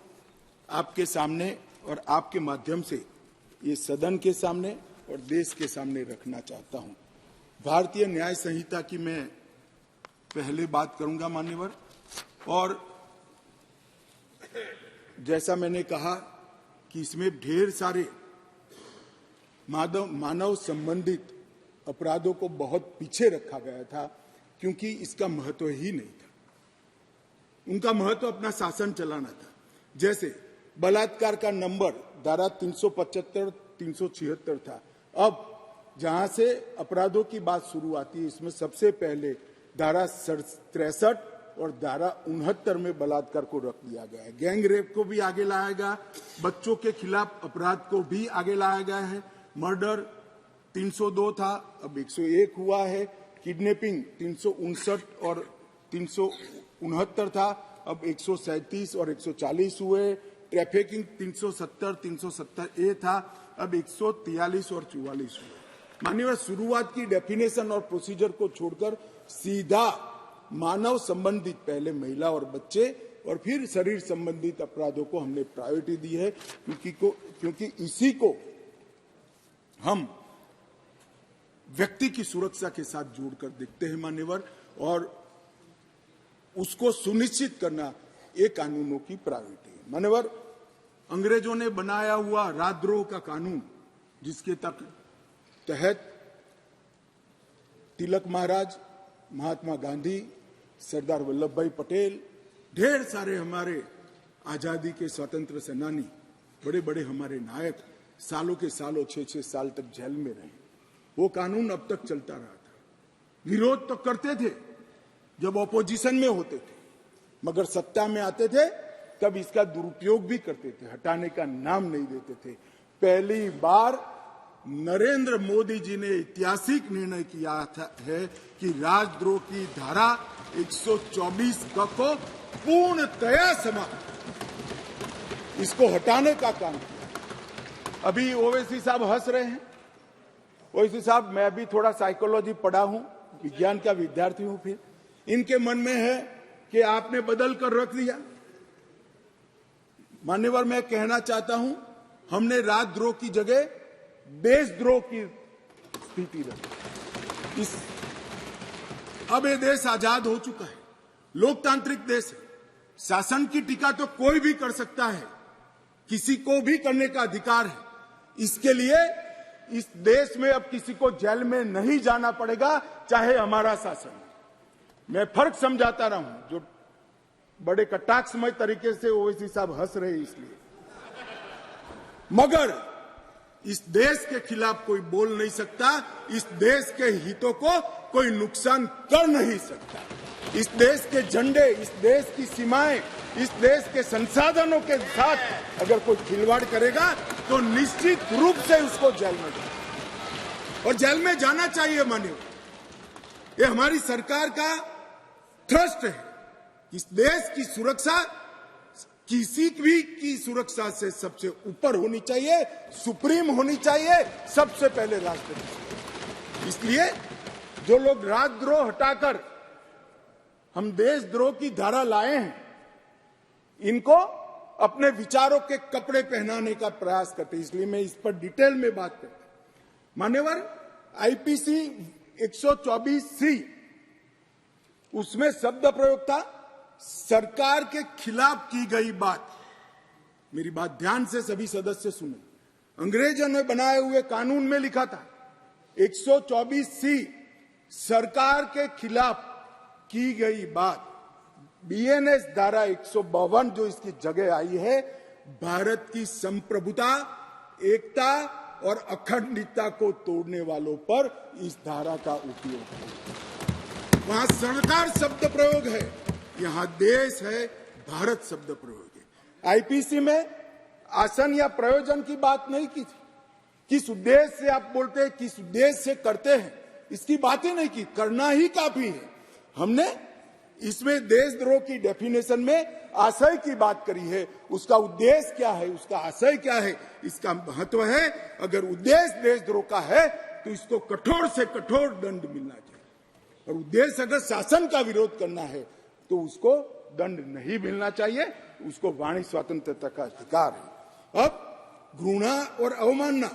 आपके सामने और आपके माध्यम से ये सदन के सामने और देश के सामने रखना चाहता हूं। भारतीय न्याय संहिता की मैं पहले बात करूंगा मान्यवर, और जैसा मैंने कहा कि इसमें ढेर सारे मानव संबंधित अपराधों को बहुत पीछे रखा गया था, क्योंकि इसका महत्व ही नहीं था। उनका महत्व अपना शासन चलाना था। जैसे बलात्कार का नंबर धारा 375, 376 था। अब जहां से अपराधों की बात शुरू आती है, इसमें सबसे पहले धारा 63 और धारा 69 में बलात्कार को रख दिया गया है। गैंग रेप को भी आगे लाया गया, बच्चों के खिलाफ अपराध को भी आगे लाया गया है। मर्डर 302 था, अब 101 हुआ है। किडनैपिंग 359 और 369 था, अब 137 और 140 हुए। ट्रैफिकिंग 370, 370A था, अब 143 और 44 हुए। माननीय, शुरुआत की डेफिनेशन और प्रोसीजर को छोड़कर सीधा मानव संबंधित, पहले महिला और बच्चे और फिर शरीर संबंधित अपराधों को हमने प्रायोरिटी दी है, क्योंकि इसी को हम व्यक्ति की सुरक्षा के साथ जोड़कर देखते हैं मान्यवर, और उसको सुनिश्चित करना ये कानूनों की प्रायोरिटी है। मान्यवर, अंग्रेजों ने बनाया हुआ राजद्रोह का कानून, जिसके तहत तिलक महाराज, महात्मा गांधी, सरदार वल्लभ भाई पटेल, ढेर सारे हमारे आजादी के स्वतंत्र सेनानी, बड़े बड़े हमारे नायक सालों के सालों 6-6 साल तक जेल में रहे। वो कानून अब तक चलता रहा था। विरोध तो करते थे जब ऑपोजिशन में होते थे, मगर सत्ता में आते थे तब इसका दुरुपयोग भी करते थे, हटाने का नाम नहीं देते थे। पहली बार नरेंद्र मोदी जी ने ऐतिहासिक निर्णय किया है कि राजद्रोह की धारा 124 को पूर्णतया समाप्त, इसको हटाने का काम किया। अभी ओवैसी साहब हंस रहे हैं। ओवैसी साहब, मैं भी थोड़ा साइकोलॉजी पढ़ा हूं, विज्ञान का विद्यार्थी हूं। फिर इनके मन में है कि आपने बदल कर रख दिया। मान्यवर, मैं कहना चाहता हूं, हमने राजद्रोह की जगह देशद्रोह की स्थिति रखी। अब ये देश आजाद हो चुका है, लोकतांत्रिक देश है। शासन की टीका तो कोई भी कर सकता है, किसी को भी करने का अधिकार है। इसके लिए इस देश में अब किसी को जेल में नहीं जाना पड़ेगा, चाहे हमारा शासन है। मैं फर्क समझाता रहा हूं, जो बड़े कटाक्षमय तरीके से ओवैसी साहब हंस रहे हैं इसलिए, मगर इस देश के खिलाफ कोई बोल नहीं सकता, इस देश के हितों को कोई नुकसान कर नहीं सकता। इस देश के झंडे, इस देश की सीमाएं, इस देश के संसाधनों के साथ अगर कोई खिलवाड़ करेगा तो निश्चित रूप से उसको जेल में जाना, और जेल में जाना चाहिए। मानिए, ये हमारी सरकार का थ्रस्ट है। इस देश की सुरक्षा किसी भी की सुरक्षा से सबसे ऊपर होनी चाहिए, सुप्रीम होनी चाहिए, सबसे पहले राष्ट्रपति। इसलिए जो लोग राजद्रोह हटाकर हम देशद्रोह की धारा लाए हैं, इनको अपने विचारों के कपड़े पहनाने का प्रयास करते हैं। इसलिए मैं इस पर डिटेल में बात करता हूं। मान्यवर, आईपीसी 124C, उसमें शब्द प्रयोग था सरकार के खिलाफ की गई बात। मेरी बात ध्यान से सभी सदस्य सुने। अंग्रेजों ने बनाए हुए कानून में लिखा था 124C, सरकार के खिलाफ की गई बात। बीएनएस धारा 152 जो इसकी जगह आई है, भारत की संप्रभुता, एकता और अखंडता को तोड़ने वालों पर इस धारा का उपयोग है। वहां सरकार शब्द प्रयोग है, यहां देश है, भारत शब्द प्रयोग है। आईपीसी में आसन या प्रयोजन की बात नहीं की थी। किस उद्देश्य से आप बोलते हैं, किस उद्देश्य से करते हैं, इसकी बात ही नहीं की। करना ही काफी है। हमने इसमें देशद्रोह की डेफिनेशन में आशय की बात करी है। उसका उद्देश्य क्या है, उसका आशय क्या है, इसका महत्व है। अगर उद्देश्य देशद्रोह का है तो इसको कठोर से कठोर दंड मिलना चाहिए, और उद्देश्य अगर शासन का विरोध करना है तो उसको दंड नहीं मिलना चाहिए। उसको वाणी स्वतंत्रता का अधिकार है। अब घृणा और अवमानना,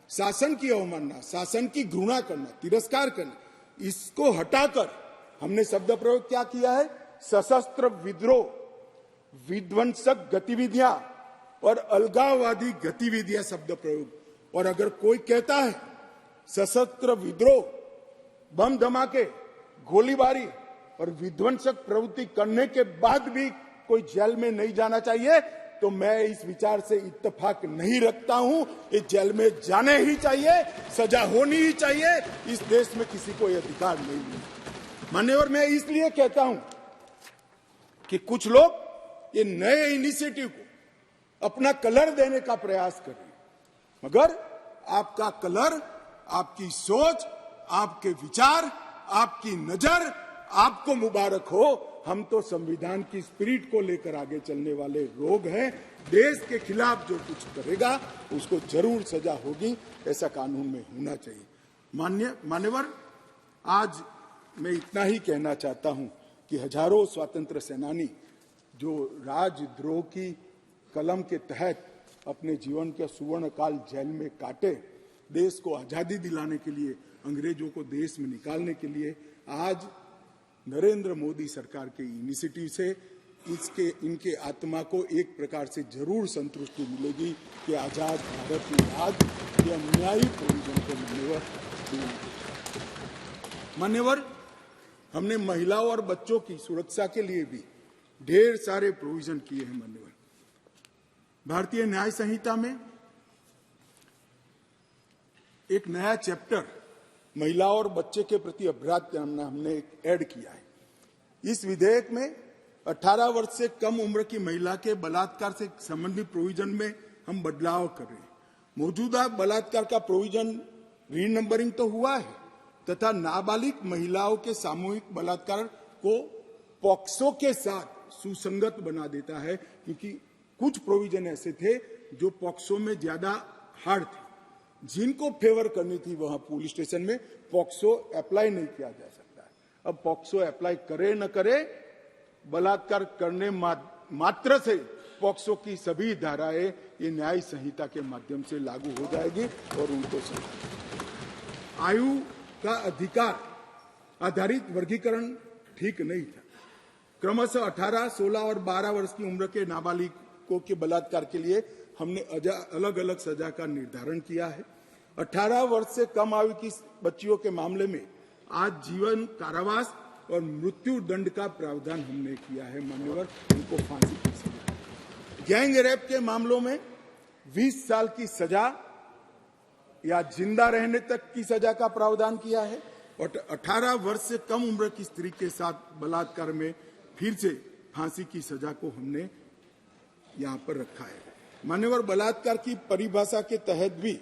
शासन की अवमानना, शासन की घृणा करना, तिरस्कार करना, इसको हटाकर हमने शब्द प्रयोग क्या किया है, सशस्त्र विद्रोह, विध्वंसक गतिविधियां और अलगाववादी गतिविधियां शब्द प्रयोग। और अगर कोई कहता है सशस्त्र विद्रोह, बम धमाके, गोलीबारी और विध्वंसक प्रवृत्ति करने के बाद भी कोई जेल में नहीं जाना चाहिए, तो मैं इस विचार से इत्तेफाक नहीं रखता हूं। ये जेल में जाने ही चाहिए, सजा होनी ही चाहिए। इस देश में किसी को यह अधिकार नहीं है। मान्यवर, मैं इसलिए कहता हूं कि कुछ लोग ये नए इनिशिएटिव को अपना कलर देने का प्रयास कर रहे हैं, मगर आपका कलर, आपकी सोच, आपके विचार, आपकी नजर, आपको मुबारक हो। हम तो संविधान की स्पिरिट को लेकर आगे चलने वाले लोग हैं। देश के खिलाफ जो कुछ करेगा उसको जरूर सजा होगी, ऐसा कानून में होना चाहिए। मान्यवर, आज मैं इतना ही कहना चाहता हूं कि हजारों स्वतंत्र सेनानी जो राजद्रोह की कलम के तहत अपने जीवन के स्वर्ण काल जेल में काटे, देश को आजादी दिलाने के लिए, अंग्रेजों को देश में निकालने के लिए, आज नरेंद्र मोदी सरकार के इनिशिएटिव से इनके आत्मा को एक प्रकार से जरूर संतुष्टि मिलेगी कि आजाद भारत में आज ये अन्यायी प्रोविजन को मान्यवर, हमने महिलाओं और बच्चों की सुरक्षा के लिए भी ढेर सारे प्रोविजन किए हैं। मान्यवर, भारतीय न्याय संहिता में एक नया चैप्टर महिलाओं और बच्चे के प्रति अपराध का हमने ऐड किया है। इस विधेयक में 18 वर्ष से कम उम्र की महिला के बलात्कार से संबंधित प्रोविजन में हम बदलाव कर रहे हैं। मौजूदा बलात्कार का प्रोविजन रीनंबरिंग तो हुआ है तथा नाबालिग महिलाओं के सामूहिक बलात्कार को पॉक्सो के साथ सुसंगत बना देता है, क्योंकि कुछ प्रोविजन ऐसे थे जो पॉक्सो में ज्यादा हार्ड थे। जिनको फेवर करनी थी वहां पुलिस स्टेशन में पॉक्सो अप्लाई नहीं किया जा सकता है। अब पॉक्सो अप्लाई करे न करे, बलात्कार करने मात्र से पॉक्सो की सभी धाराएं ये न्याय संहिता के माध्यम से लागू हो जाएगी और उनको सजा। आयु का अधिकार आधारित वर्गीकरण ठीक नहीं था। क्रमशः 18, 16 और 12 वर्ष की उम्र के नाबालिगों के बलात्कार के लिए हमने अलग अलग सजा का निर्धारण किया है। 18 वर्ष से कम आयु की बच्चियों के मामले में आज जीवन कारावास और मृत्यु दंड का प्रावधान हमने किया है। मान्यवर, उनको फांसी की सजा। गैंग रेप के मामलों में 20 साल की सजा या जिंदा रहने तक की सजा का प्रावधान किया है और 18 वर्ष से कम उम्र की स्त्री के साथ बलात्कार में फिर से फांसी की सजा को हमने यहां पर रखा है। मान्यवर, बलात्कार की परिभाषा के तहत भी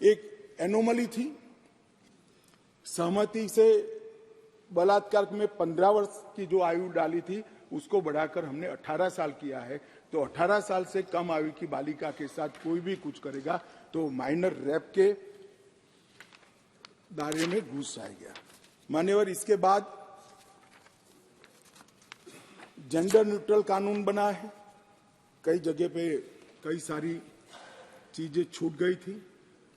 एक एनोमली थी। सहमति से बलात्कार में 15 वर्ष की जो आयु डाली थी उसको बढ़ाकर हमने 18 साल किया है। तो 18 साल से कम आयु की बालिका के साथ कोई भी कुछ करेगा तो माइनर रेप के दायरे में घुस जाएगा। मान्यवर, इसके बाद जेंडर न्यूट्रल कानून बना है। कई जगह पे कई सारी चीजें छूट गई थी।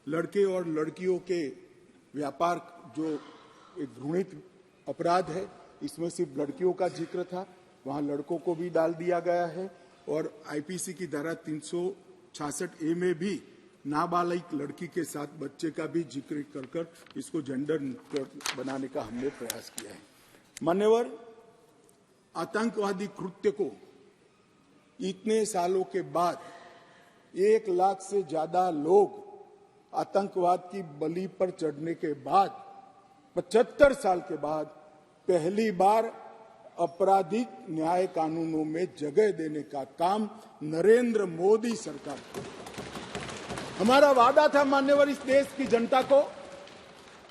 लड़के और लड़कियों के व्यापार जो एक घृणित अपराध है, इसमें सिर्फ लड़कियों का जिक्र था, वहां लड़कों को भी डाल दिया गया है। और आईपीसी की धारा 366A में भी नाबालिग लड़की के साथ बच्चे का भी जिक्र कर इसको जेंडर न्यूट्रल बनाने का हमने प्रयास किया है। मान्यवर, आतंकवादी कृत्य को इतने सालों के बाद 1 लाख से ज्यादा लोग आतंकवाद की बलि पर चढ़ने के बाद 75 साल के बाद पहली बार आपराधिक न्याय कानूनों में जगह देने का काम नरेंद्र मोदी सरकार को। हमारा वादा था मान्यवर इस देश की जनता को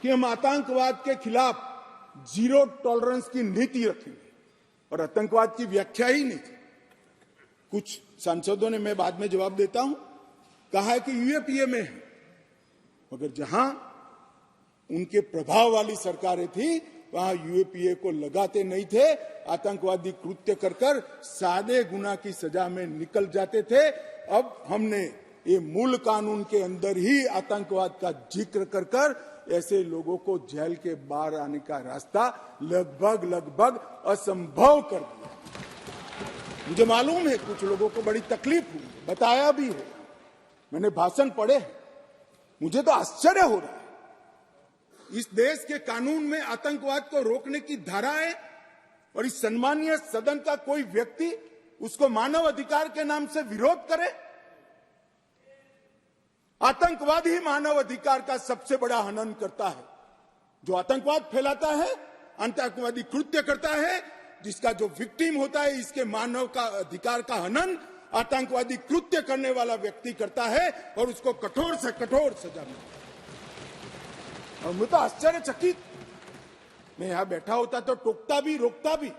कि हम आतंकवाद के खिलाफ जीरो टॉलरेंस की नीति रखेंगे और आतंकवाद की व्याख्या ही नहीं थी। कुछ सांसदों ने, मैं बाद में जवाब देता हूं, कहा है कि यूएपीए में है, मगर जहां उनके प्रभाव वाली सरकारें थी वहां यूएपीए को लगाते नहीं थे। आतंकवादी कृत्य कर सादे गुना की सजा में निकल जाते थे। अब हमने ये मूल कानून के अंदर ही आतंकवाद का जिक्र कर ऐसे लोगों को जेल के बाहर आने का रास्ता लगभग असंभव कर दिया। मुझे मालूम है कुछ लोगों को बड़ी तकलीफ हुई, बताया भी है, मैंने भाषण पढ़े हैं, मुझे तो आश्चर्य हो रहा है। इस देश के कानून में आतंकवाद को रोकने की धारा है और इस सम्मानीय सदन का कोई व्यक्ति उसको मानव अधिकार के नाम से विरोध करे। आतंकवाद ही मानव अधिकार का सबसे बड़ा हनन करता है। जो आतंकवाद फैलाता है, आतंकवादी कृत्य करता है, जिसका जो विक्टिम होता है, इसके मानव का अधिकार का हनन आतंकवादी कृत्य करने वाला व्यक्ति करता है और उसको कठोर से कठोर सजा मिलती है। और मैं तो आश्चर्यचकित मैं यहां बैठा होता तो टोकता भी, रोकता भी,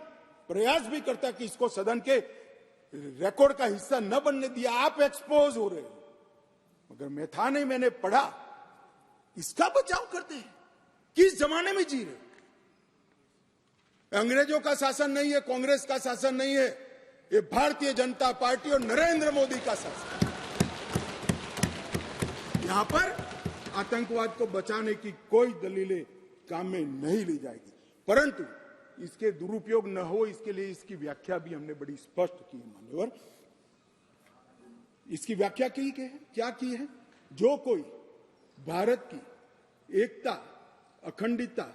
प्रयास भी करता कि इसको सदन के रिकॉर्ड का हिस्सा न बनने दिया। आप एक्सपोज हो रहे हो, मगर मैं था नहीं, मैंने पढ़ा। इसका बचाव करते हैं। किस जमाने में जी रहे? अंग्रेजों का शासन नहीं है, कांग्रेस का शासन नहीं है, ये भारतीय जनता पार्टी और नरेंद्र मोदी का शासन। यहां पर आतंकवाद को बचाने की कोई दलीलें काम में नहीं ली जाएगी, परंतु इसके दुरुपयोग न हो इसके लिए इसकी व्याख्या भी हमने बड़ी स्पष्ट की है मान्यवर। इसकी व्याख्या की है, क्या की है? जो कोई भारत की एकता, अखंडता,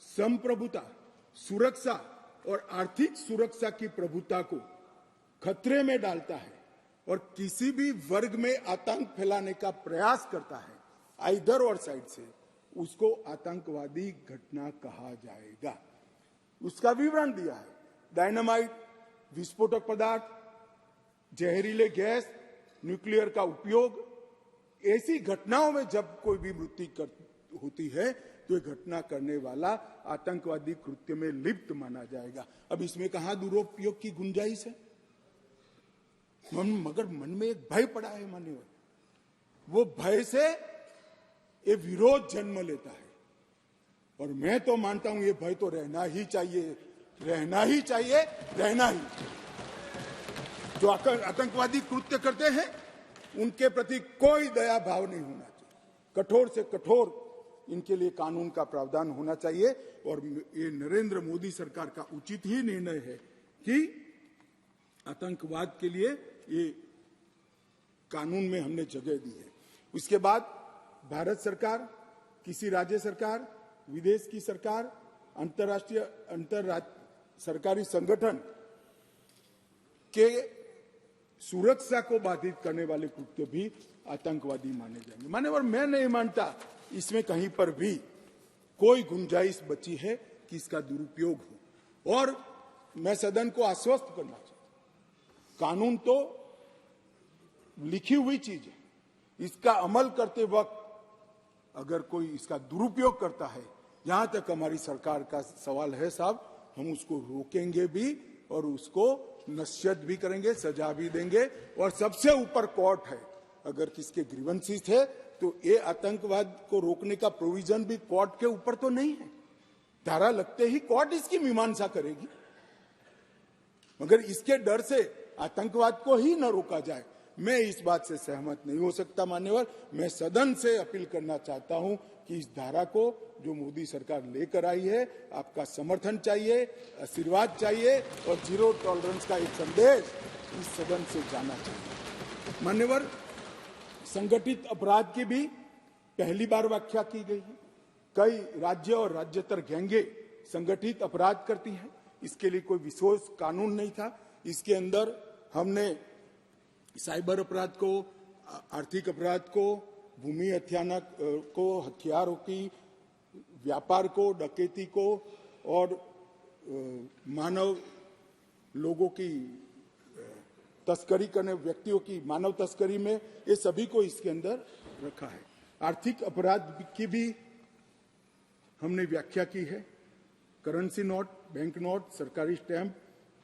संप्रभुता, सुरक्षा और आर्थिक सुरक्षा की प्रभुता को खतरे में डालता है और किसी भी वर्ग में आतंक फैलाने का प्रयास करता है आइदर और साइड से, उसको आतंकवादी घटना कहा जाएगा। उसका विवरण दिया है। डायनामाइट, विस्फोटक पदार्थ, जहरीले गैस, न्यूक्लियर का उपयोग, ऐसी घटनाओं में जब कोई भी मृत्यु होती है तो ये घटना करने वाला आतंकवादी कृत्य में लिप्त माना जाएगा। अब इसमें कहां दुरुपयोग की गुंजाइश है? मगर मन में एक भय पड़ा है मान्यवर, वो भय से ये विरोध जन्म लेता है और मैं तो मानता हूं ये भय तो रहना ही चाहिए, रहना ही चाहिए, रहना ही। जो आतंकवादी कृत्य करते हैं उनके प्रति कोई दया भाव नहीं होना चाहिए। कठोर से कठोर इनके लिए कानून का प्रावधान होना चाहिए और ये नरेंद्र मोदी सरकार का उचित ही निर्णय है कि आतंकवाद के लिए ये कानून में हमने जगह दी है। उसके बाद भारत सरकार, किसी राज्य सरकार, विदेश की सरकार, अंतर्राष्ट्रीय सरकारी संगठन के सुरक्षा को बाधित करने वाले कृत्य भी आतंकवादी माने जाएंगे। मान्यवर, मैं नहीं मानता इसमें कहीं पर भी कोई गुंजाइश बची है कि इसका दुरुपयोग हो। और मैं सदन को आश्वस्त करना चाहता हूं, कानून तो लिखी हुई चीज है, इसका अमल करते वक्त अगर कोई इसका दुरुपयोग करता है, यहां तक हमारी सरकार का सवाल है साहब, हम उसको रोकेंगे भी और उसको नसीहत भी करेंगे, सजा भी देंगे। और सबसे ऊपर कोर्ट है। अगर किसके ग्रीवेंसेस है तो ये आतंकवाद को रोकने का प्रोविजन भी कोर्ट के ऊपर तो नहीं है। धारा लगते ही कोर्ट इसकी मीमांसा करेगी, मगर इसके डर से आतंकवाद को ही न रोका जाए, मैं इस बात से सहमत नहीं हो सकता मान्यवर। मैं सदन से अपील करना चाहता हूं कि इस धारा को जो मोदी सरकार लेकर आई है, आपका समर्थन चाहिए, आशीर्वाद चाहिए और जीरो टॉलरेंस का एक संदेश इस सदन से जाना चाहिए। मान्यवर, संगठित अपराध की भी पहली बार व्याख्या की गई है। कई राज्य और राज्यतर गैंगे संगठित अपराध करती हैं, इसके लिए कोई विशेष कानून नहीं था। इसके अंदर हमने साइबर अपराध को, आर्थिक अपराध को, भूमि हत्याना को, हथियारों की व्यापार को, डकैती को और मानव लोगों की तस्करी करने, व्यक्तियों की मानव तस्करी में, ये सभी को इसके अंदर रखा है। आर्थिक अपराध की भी हमने व्याख्या की है। करेंसी नोट, बैंक नोट, सरकारी स्टैंप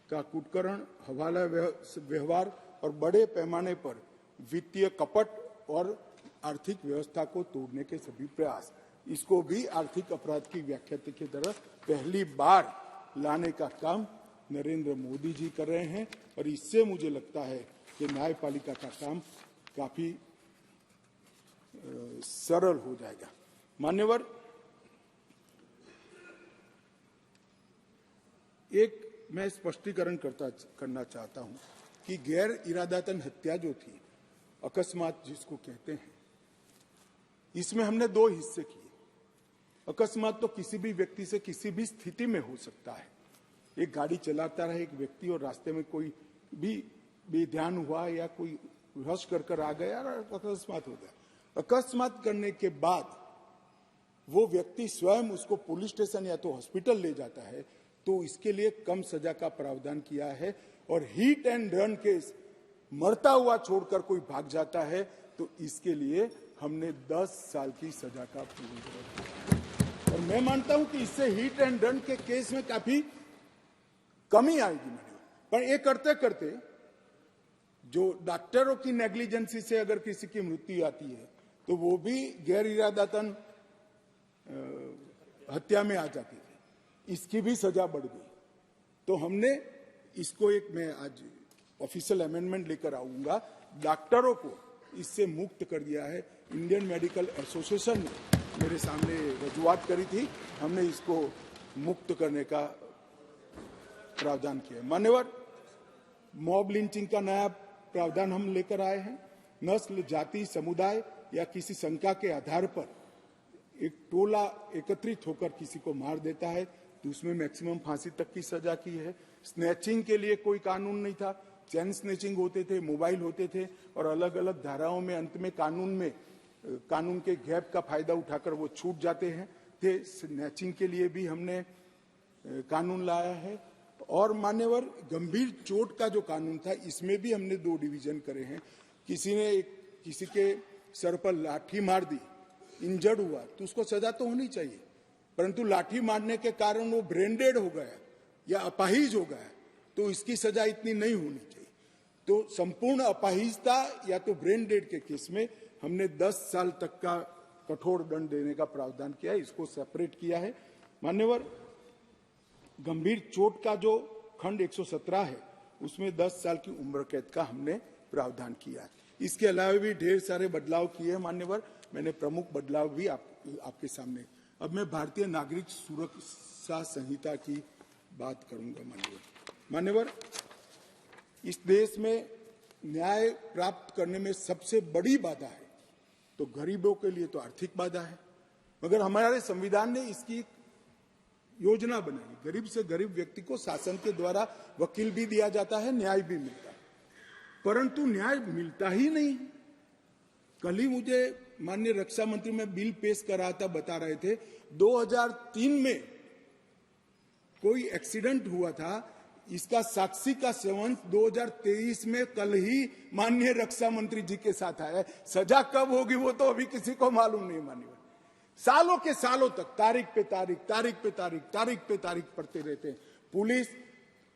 का कुटकरण, हवाला व्यवहार और बड़े पैमाने पर वित्तीय कपट और आर्थिक व्यवस्था को तोड़ने के सभी प्रयास, इसको भी आर्थिक अपराध की व्याख्या की तरह पहली बार लाने का काम नरेंद्र मोदी जी कर रहे हैं और इससे मुझे लगता है कि न्यायपालिका का काम काफी सरल हो जाएगा। मान्यवर, एक मैं स्पष्टीकरण करना चाहता हूं कि गैर इरादतन हत्या जो थी, अकस्मात जिसको कहते हैं, इसमें हमने दो हिस्से किए। अकस्मात तो किसी भी व्यक्ति से किसी भी स्थिति में हो सकता है। एक गाड़ी चलाता रहे एक व्यक्ति और रास्ते में कोई भी बेध्यान हुआ या कोई रश कर आ गया और अकस्मात हो गया। अकस्मात करने के बाद वो व्यक्ति स्वयं उसको पुलिस स्टेशन या तो हॉस्पिटल ले जाता है, तो इसके लिए कम सजा का प्रावधान किया है। और हिट एंड रन केस, मरता हुआ छोड़कर कोई भाग जाता है, तो इसके लिए हमने 10 साल की सजा का प्रावधान किया। और मैं मानता हूं कि इससे हिट एंड रन के केस में काफी कमी आएगी। पर ये करते करते जो डॉक्टरों की नेग्लिजेंसी से अगर किसी की मृत्यु आती है तो वो भी गैर इरादतन हत्या में आ जाती है, इसकी भी सजा बढ़ गई। तो हमने इसको मैं आज ऑफिशियल अमेंडमेंट लेकर आऊंगा, डॉक्टरों को इससे मुक्त कर दिया है। इंडियन मेडिकल एसोसिएशन ने मेरे सामने रजूआत करी थी, हमने इसको मुक्त करने का प्रावधान किया। मान्यवर, मॉब लिंचिंग का नया प्रावधान हम लेकर आए हैं। नस्ल, जाति, समुदाय या किसी शंका के आधार पर एक टोला एकत्रित होकर किसी को मार देता है तो उसमें मैक्सिमम फांसी तक की सजा की है। स्नैचिंग के लिए कोई कानून नहीं था, चैन स्नैचिंग होते थे, मोबाइल होते थे और अलग अलग धाराओं में अंत में कानून के गैप का फायदा उठाकर वो छूट जाते हैं थे। स्नैचिंग के लिए भी हमने कानून लाया है। और मान्यवर, गंभीर चोट का जो कानून था इसमें भी हमने 2 डिवीजन करे हैं। किसी के सर पर लाठी मार दी, इंजर्ड हुआ तो उसको सजा तो होनी चाहिए, परंतु लाठी मारने के कारण वो ब्रेन डेड हो गया या अपाहिज हो गया तो इसकी सजा इतनी नहीं होनी चाहिए। तो संपूर्ण अपाहिजता या तो ब्रेन डेड के केस में हमने 10 साल तक का कठोर दंड देने का प्रावधान किया है, इसको सेपरेट किया है। मान्यवर, गंभीर चोट का जो खंड 117 है उसमें 10 साल की उम्र कैद का हमने प्रावधान किया है। इसके अलावा भी ढेर सारे बदलाव किए हैं मान्यवर, मैंने प्रमुख बदलाव भी आपके सामने। अब मैं भारतीय नागरिक सुरक्षा संहिता की बात करूंगा। मान्यवर, इस देश में न्याय प्राप्त करने में सबसे बड़ी बाधा है तो गरीबों के लिए तो आर्थिक बाधा है, मगर हमारे संविधान ने इसकी योजना बनाई। गरीब से गरीब व्यक्ति को शासन के द्वारा वकील भी दिया जाता है, न्याय भी मिलता है, परंतु न्याय मिलता ही नहीं। कल ही मुझे माननीय रक्षा मंत्री में बिल पेश कर रहा था, बता रहे थे 2003 में कोई एक्सीडेंट हुआ था, इसका साक्षी का सेवन 2023 में कल ही माननीय रक्षा मंत्री जी के साथ आया है। सजा कब होगी वो तो अभी किसी को मालूम नहीं। माननीय सालों के सालों तक तारीख पे तारीख पढ़ते रहते हैं। पुलिस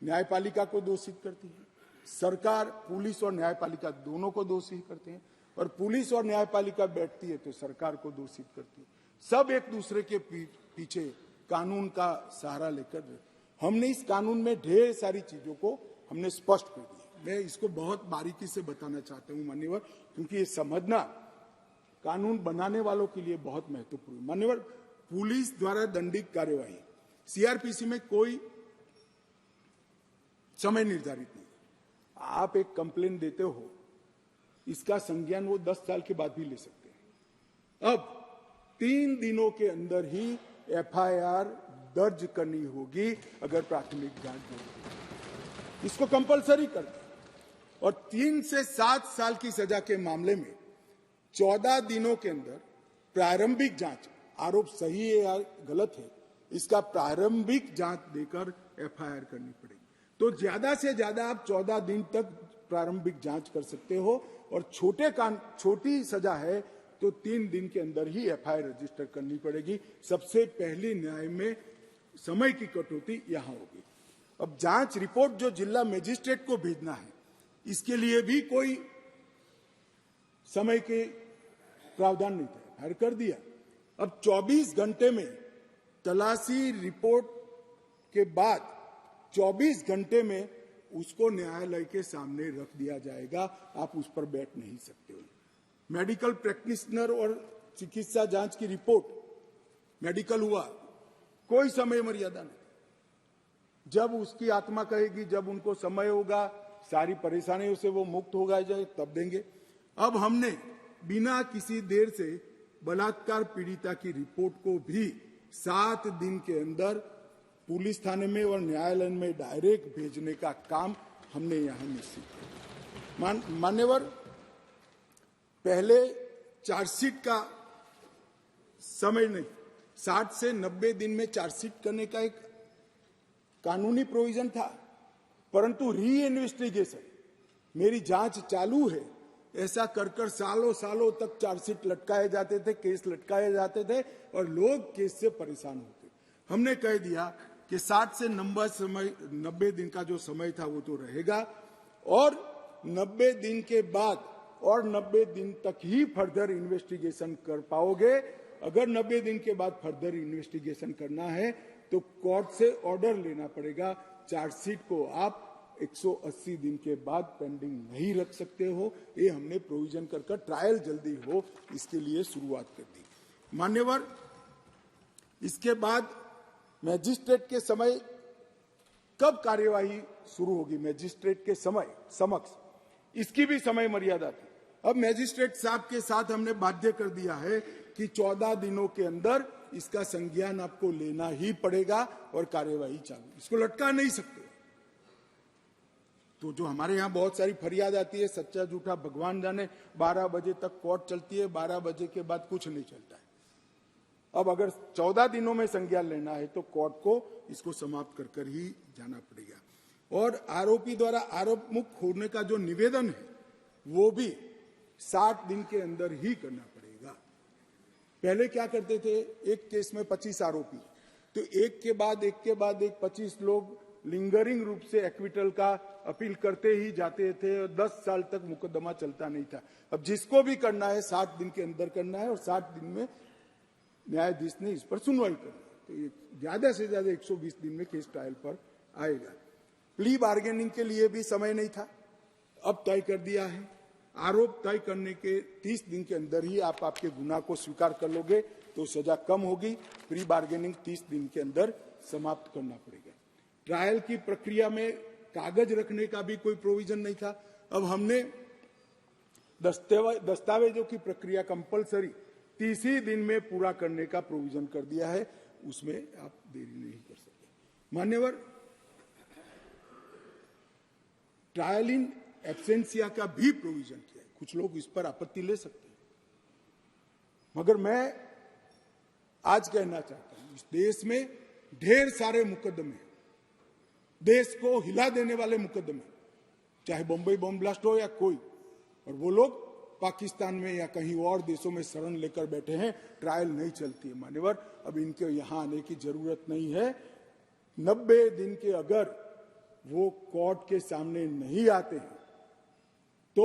न्यायपालिका को दोषित करती है, सरकार पुलिस और न्यायपालिका दोनों को दोषी करते हैं, और पुलिस और न्यायपालिका बैठती है तो सरकार को दोषित करती है। सब एक दूसरे के पीछे कानून का सहारा लेकर। हमने इस कानून में ढेर सारी चीजों को हमने स्पष्ट कर दिया। मैं इसको बहुत बारीकी से बताना चाहता हूं मान्यवर, क्योंकि ये समझना कानून बनाने वालों के लिए बहुत महत्वपूर्ण है। मान्यवर, पुलिस द्वारा दंडित कार्यवाही सीआरपीसी में कोई समय निर्धारित नहीं। आप एक कंप्लेन देते हो, इसका संज्ञान वो 10 साल के बाद भी ले सकते हैं। अब 3 दिनों के अंदर ही एफआईआर दर्ज करनी होगी अगर प्राथमिक जांच होगी, इसको कंपलसरी कर दिया। और 3 से 7 साल की सजा के मामले में 14 दिनों के अंदर प्रारंभिक जांच, आरोप सही है या गलत है, इसका प्रारंभिक जांच देकर एफआईआर करनी पड़ेगी। तो ज्यादा से ज्यादा आप 14 दिन तक प्रारंभिक जांच कर सकते हो, और छोटी सजा है तो 3 दिन के अंदर ही एफआईआर रजिस्टर करनी पड़ेगी। सबसे पहली न्याय में समय की कटौती यहां होगी। अब जांच रिपोर्ट जो जिला मजिस्ट्रेट को भेजना है, इसके लिए भी कोई समय के प्रावधान नहीं था, एफआईआर कर दिया। अब 24 घंटे में तलाशी रिपोर्ट के बाद 24 घंटे में उसको न्यायालय के सामने रख दिया जाएगा, आप उस पर बैठ नहीं सकते हो। मेडिकल प्रैक्टिशनर और चिकित्सा जांच की रिपोर्ट, मेडिकल हुआ, कोई समय मर्यादा नहीं। जब उसकी आत्मा कहेगी, जब उनको समय होगा, सारी परेशानियों से वो मुक्त होगा जाए, तब देंगे। अब हमने बिना किसी देर से बलात्कार पीड़िता की रिपोर्ट को भी 7 दिन के अंदर पुलिस थाने में और न्यायालय में डायरेक्ट भेजने का काम हमने यहां निश्चित किया। मान्यवर, पहले चार्जशीट का समय नहीं, 60 से 90 दिन में चार्जशीट करने का एक कानूनी प्रोविजन था, परंतु री इन्वेस्टिगेशन, मेरी जांच चालू है ऐसा कर कर सालों सालों तक चार्जशीट लटकाए जाते थे, केस लटकाए जाते थे और लोग केस से परेशान होते। हमने कह दिया कि 60 से 90 दिन का जो समय था वो तो रहेगा और 90 दिन के बाद और 90 दिन तक ही फर्दर इन्वेस्टिगेशन कर पाओगे। अगर 90 दिन के बाद फर्दर इन्वेस्टिगेशन करना है तो कोर्ट से ऑर्डर लेना पड़ेगा। चार्जशीट को आप 180 दिन के बाद पेंडिंग नहीं रख सकते हो। ये हमने प्रोविजन कर ट्रायल जल्दी हो इसके लिए शुरुआत कर दी। मान्यवर, इसके बाद मैजिस्ट्रेट के समय कब कार्यवाही शुरू होगी, मैजिस्ट्रेट के समय समक्ष, इसकी भी समय मर्यादा थी। अब मैजिस्ट्रेट साहब के साथ हमने बाध्य कर दिया है कि 14 दिनों के अंदर इसका संज्ञान आपको लेना ही पड़ेगा और कार्यवाही चालू, इसको लटका नहीं सकते। तो जो हमारे यहाँ बहुत सारी फरियाद आती है, सच्चा झूठा भगवान जाने, 12 बजे तक कोर्ट चलती है, 12 बजे के बाद कुछ नहीं चलता है। अब अगर 14 दिनों में संज्ञान लेना है तो कोर्ट को इसको समाप्त कर ही जाना पड़ेगा। और आरोपी द्वारा आरोप मुक्त होने का जो निवेदन है वो भी 60 दिन के अंदर ही करना पड़ेगा। पहले क्या करते थे, एक केस में 25 आरोपी, तो एक के बाद एक 25 लोग लिंगरिंग रूप से एक्विटल का अपील करते ही जाते थे और 10 साल तक मुकदमा चलता नहीं था। अब जिसको भी करना है 60 दिन के अंदर करना है और 60 दिन में न्यायाधीश ने इस पर सुनवाई करनी है। तो ये ज्यादा से ज्यादा 120 दिन में केस ट्रायल पर आएगा। प्ली बार्गेनिंग के लिए भी समय नहीं था, अब तय कर दिया है। आरोप तय करने के 30 दिन के अंदर ही आप आपके गुनाह को स्वीकार कर लोगे तो सजा कम होगी। प्री बार्गेनिंग 30 दिन के अंदर समाप्त करना पड़ेगा। ट्रायल की प्रक्रिया में कागज रखने का भी कोई प्रोविजन नहीं था। अब हमने दस्तावेजों की प्रक्रिया कंपलसरी 30 ही दिन में पूरा करने का प्रोविजन कर दिया है, उसमें आप देरी नहीं कर सकते। मान्यवर, ट्रायल इन एब्सेंसिया का भी प्रोविजन किया है। कुछ लोग इस पर आपत्ति ले सकते हैं, मगर मैं आज कहना चाहता हूं, इस देश में ढेर सारे मुकदमे, देश को हिला देने वाले मुकदमे, चाहे बम्बई बम ब्लास्ट हो या कोई, और वो लोग पाकिस्तान में या कहीं और देशों में शरण लेकर बैठे हैं, ट्रायल नहीं चलती है। मान्यवर, अब इनके यहां आने की जरूरत नहीं है। 90 दिन के अगर वो कोर्ट के सामने नहीं आते हैं तो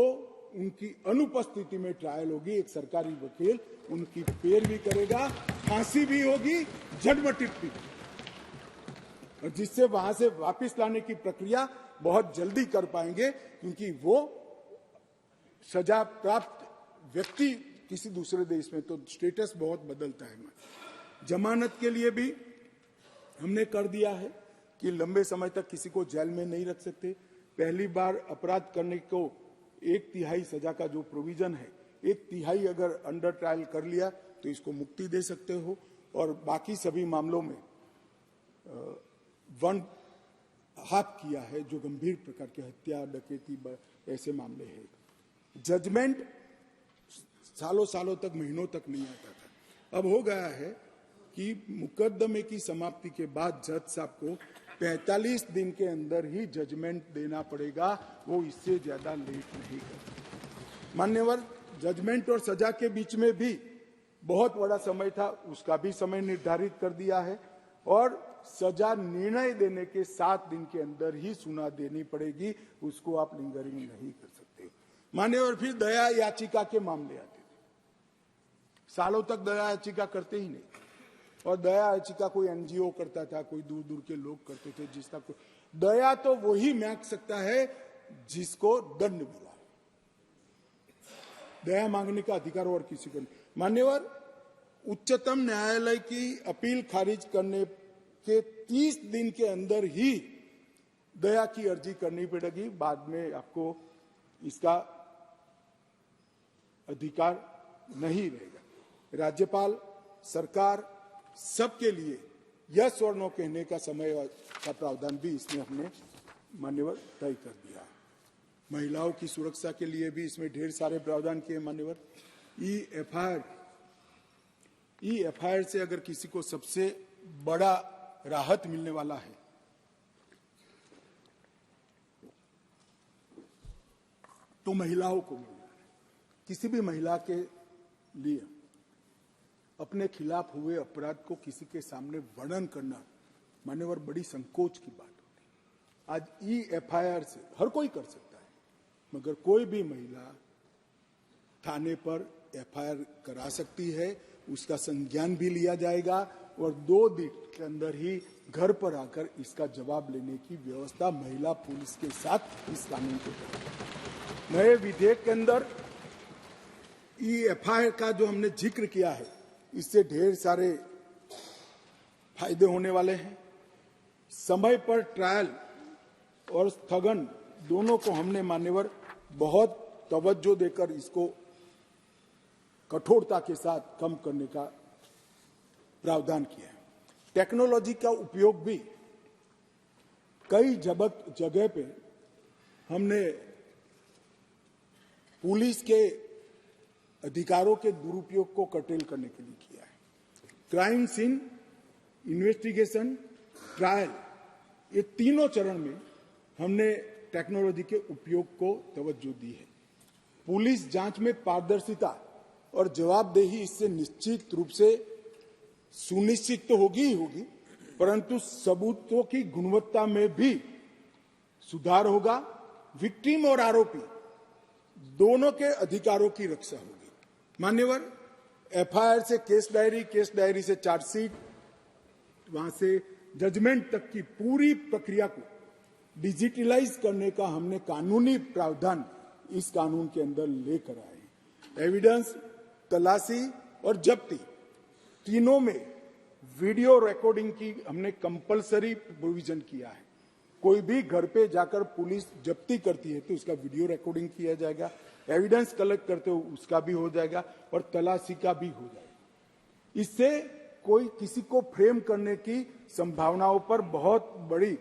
उनकी अनुपस्थिति में ट्रायल होगी। एक सरकारी वकील उनकी पैरवी करेगा, फांसी भी होगी, जड़मटित भी, और जिससे वहां से वापस लाने की प्रक्रिया बहुत जल्दी कर पाएंगे, क्योंकि वो सजा प्राप्त व्यक्ति किसी दूसरे देश में तो स्टेटस बहुत बदलता है। जमानत के लिए भी हमने कर दिया है कि लंबे समय तक किसी को जेल में नहीं रख सकते। पहली बार अपराध करने को 1/3 सजा का जो प्रोविजन है, 1/3 अगर अंडर ट्रायल कर लिया तो इसको मुक्ति दे सकते हो, और बाकी सभी मामलों में 1/2 किया है जो गंभीर प्रकार की हत्या, डकैती, ऐसे मामले हैं। जजमेंट सालों सालों तक, महीनों तक नहीं आता था। अब हो गया है कि मुकदमे की समाप्ति के बाद जज साहब को 45 दिन के अंदर ही जजमेंट देना पड़ेगा, वो इससे ज्यादा लेट नहीं कर। मान्यवर, जजमेंट और सजा के बीच में भी बहुत बड़ा समय था, उसका भी समय निर्धारित कर दिया है, और सजा निर्णय देने के 7 दिन के अंदर ही सुना देनी पड़ेगी, उसको आप लिंगरिंग नहीं कर सकते। मान्यवर, फिर दया याचिका के मामले आते थे। सालों तक दया याचिका करते ही नहीं, और दया याचिका कोई एनजीओ करता था, कोई दूर दूर के लोग करते थे, जिसका कोई दया तो वही मांग सकता है जिसको दंड मिला। दया मांगने का अधिकार और किसी को नहीं। मान्यवर, उच्चतम न्यायालय की अपील खारिज करने के 30 दिन के अंदर ही दया की अर्जी करनी पड़ेगी, बाद में आपको इसका अधिकार नहीं रहेगा। राज्यपाल, सरकार, सबके लिए यस और नो कहने का समय का प्रावधान भी इसमें हमने मान्यवर तय कर दिया। महिलाओं की सुरक्षा के लिए भी इसमें ढेर सारे प्रावधान किए। मान्यवर, ई-एफआईआर से अगर किसी को सबसे बड़ा राहत मिलने वाला है तो महिलाओं को मिल रहा है। किसी भी महिला के लिए अपने खिलाफ हुए अपराध को किसी के सामने वर्णन करना मान्यवर बड़ी संकोच की बात होती है। आज EFIR से हर कोई कर सकता है, मगर कोई भी महिला थाने पर FIR करा सकती है, उसका संज्ञान भी लिया जाएगा और 2 दिन के अंदर ही घर पर आकर इसका जवाब लेने की व्यवस्था महिला पुलिस के साथ इस कानून को करेगी। नए विधेयक के अंदर EFIR का जो हमने जिक्र किया है, इससे ढेर सारे फायदे होने वाले हैं। समय पर ट्रायल और स्थगन दोनों को हमने मान्यवर बहुत तवज्जो देकर इसको कठोरता के साथ कम करने का प्रावधान किया है। टेक्नोलॉजी का उपयोग भी कई जगह पे हमने पुलिस के अधिकारों के दुरुपयोग को कर्टेल करने के लिए किया है। क्राइम सीन, इन्वेस्टिगेशन, ट्रायल, ये तीनों चरण में हमने टेक्नोलॉजी के उपयोग को तवज्जो दी है। पुलिस जांच में पारदर्शिता और जवाबदेही इससे निश्चित रूप से सुनिश्चित तो होगी ही होगी, परंतु सबूतों की गुणवत्ता में भी सुधार होगा। विक्टिम और आरोपी दोनों के अधिकारों की रक्षा होगी। मान्यवर, FIR से केस डायरी से चार्जशीट, वहां से जजमेंट तक की पूरी प्रक्रिया को डिजिटलाइज करने का हमने कानूनी प्रावधान इस कानून के अंदर लेकर आए। एविडेंस, तलाशी और जब्ती तीनों में वीडियो रिकॉर्डिंग की हमने कंपलसरी प्रोविजन किया है। कोई भी घर पे जाकर पुलिस जब्ती करती है तो उसका वीडियो रिकॉर्डिंग किया जाएगा, एविडेंस कलेक्ट करते हो उसका भी हो जाएगा और तलाशी का भी हो जाएगा। इससे कोई किसी को फ्रेम करने की संभावनाओं पर बहुत बड़ी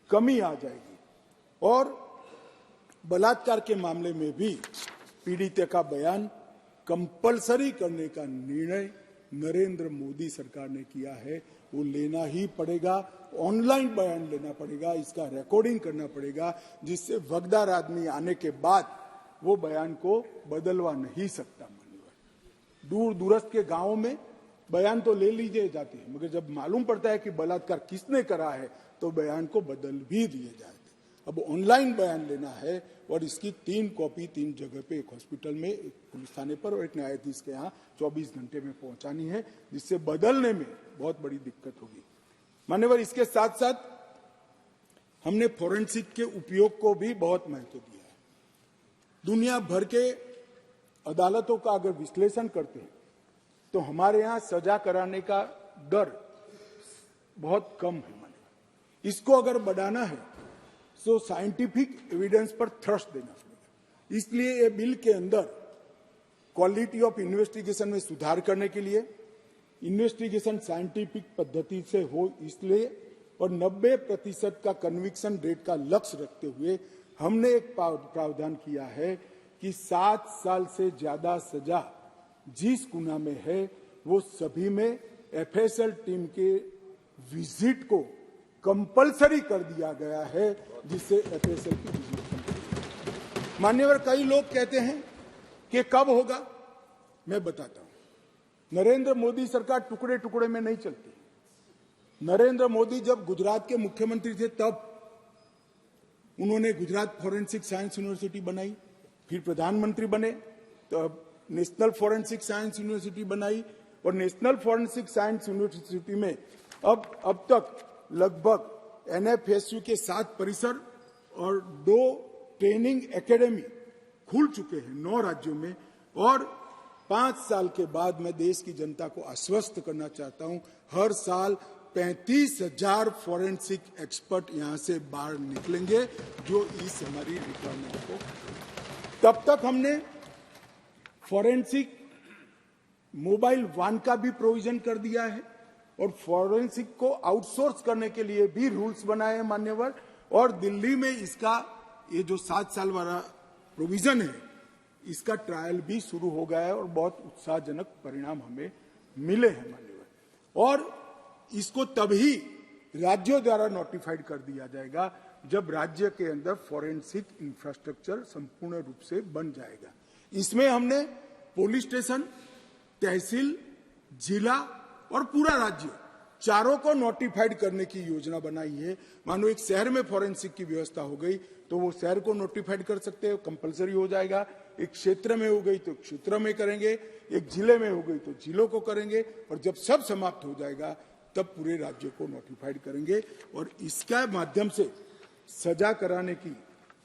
कमी आ जाएगी और बलात्कार के मामले में भी पीड़ित का बयान कंपलसरी करने का निर्णय नरेंद्र मोदी सरकार ने किया है। वो लेना ही पड़ेगा, ऑनलाइन बयान लेना पड़ेगा, इसका रिकॉर्डिंग करना पड़ेगा, जिससे वगदार आदमी आने के बाद वो बयान को बदलवा नहीं सकता। दूर दूरस्थ के गांवों में बयान तो ले लीजिए जाते हैं, मगर जब मालूम पड़ता है कि बलात्कार किसने करा है तो बयान को बदल भी दिए जाते हैं। अब ऑनलाइन बयान लेना है और इसकी 3 कॉपी 3 जगह पे, एक हॉस्पिटल में, एक पुलिस थाने पर और एक न्यायाधीश के यहाँ 24 घंटे में पहुंचानी है, जिससे बदलने में बहुत बड़ी दिक्कत होगी। मान्यवर, इसके साथ साथ हमने फोरेंसिक के उपयोग को भी बहुत महत्व दिया है। दुनिया भर के अदालतों का अगर विश्लेषण करते हैं तो हमारे यहाँ सजा कराने का दर बहुत कम है। इसको अगर बढ़ाना है तो साइंटिफिक एविडेंस पर थ्रस्ट देना पड़ेगा। इसलिए ये बिल के अंदर क्वालिटी ऑफ इन्वेस्टिगेशन में सुधार करने के लिए इन्वेस्टिगेशन साइंटिफिक पद्धति से हो इसलिए और 90% का कन्विक्शन रेट का लक्ष्य रखते हुए हमने एक प्रावधान किया है कि 7 साल से ज्यादा सजा जिस गुना में है वो सभी में FSL टीम के विजिट को कंपलसरी कर दिया गया है, जिससे FSL की विजिट। मान्यवर, कई लोग कहते हैं कि कब होगा, मैं बताता हूं। नरेंद्र मोदी सरकार टुकड़े टुकड़े में नहीं चलती। नरेंद्र मोदी जब गुजरात के मुख्यमंत्री थे तब उन्होंने गुजरात फॉरेंसिक साइंस यूनिवर्सिटी बनाई, फिर प्रधानमंत्री बने तो अब नेशनल फॉरेंसिक साइंस यूनिवर्सिटी बनाई और नेशनल फॉरेंसिक साइंस यूनिवर्सिटी में अब तक लगभग NFSU के 7 परिसर और 2 ट्रेनिंग एकेडमी खुल चुके हैं 9 राज्यों में। और 5 साल के बाद मैं देश की जनता को आश्वस्त करना चाहता हूं, हर साल 35,000 फॉरेंसिक एक्सपर्ट यहां से बाहर निकलेंगे, जो इस हमारी रिक्वायरमेंट को। तब तक हमने फॉरेंसिक मोबाइल वान का भी प्रोविजन कर दिया है और फॉरेंसिक को आउटसोर्स करने के लिए भी रूल्स बनाए हैं मान्यवर। और दिल्ली में इसका ये जो 7 साल वाला प्रोविजन है, इसका ट्रायल भी शुरू हो गया है और बहुत उत्साहजनक परिणाम हमें मिले हैं मान्यवर। और इसको तभी राज्यों द्वारा नोटिफाइड कर दिया जाएगा जब राज्य के अंदर फॉरेंसिक इंफ्रास्ट्रक्चर संपूर्ण रूप से बन जाएगा। इसमें हमने पुलिस स्टेशन, तहसील, जिला और पूरा राज्य चारों को नोटिफाइड करने की योजना बनाई है। मानो एक शहर में फॉरेंसिक की व्यवस्था हो गई तो वो शहर को नोटिफाइड कर सकते हैं, कंपलसरी हो जाएगा। एक क्षेत्र में हो गई तो क्षेत्र में करेंगे, एक जिले में हो गई तो जिलों को करेंगे, और जब सब समाप्त हो जाएगा तब पूरे राज्य को नोटिफाइड करेंगे। और इसका माध्यम से सजा कराने की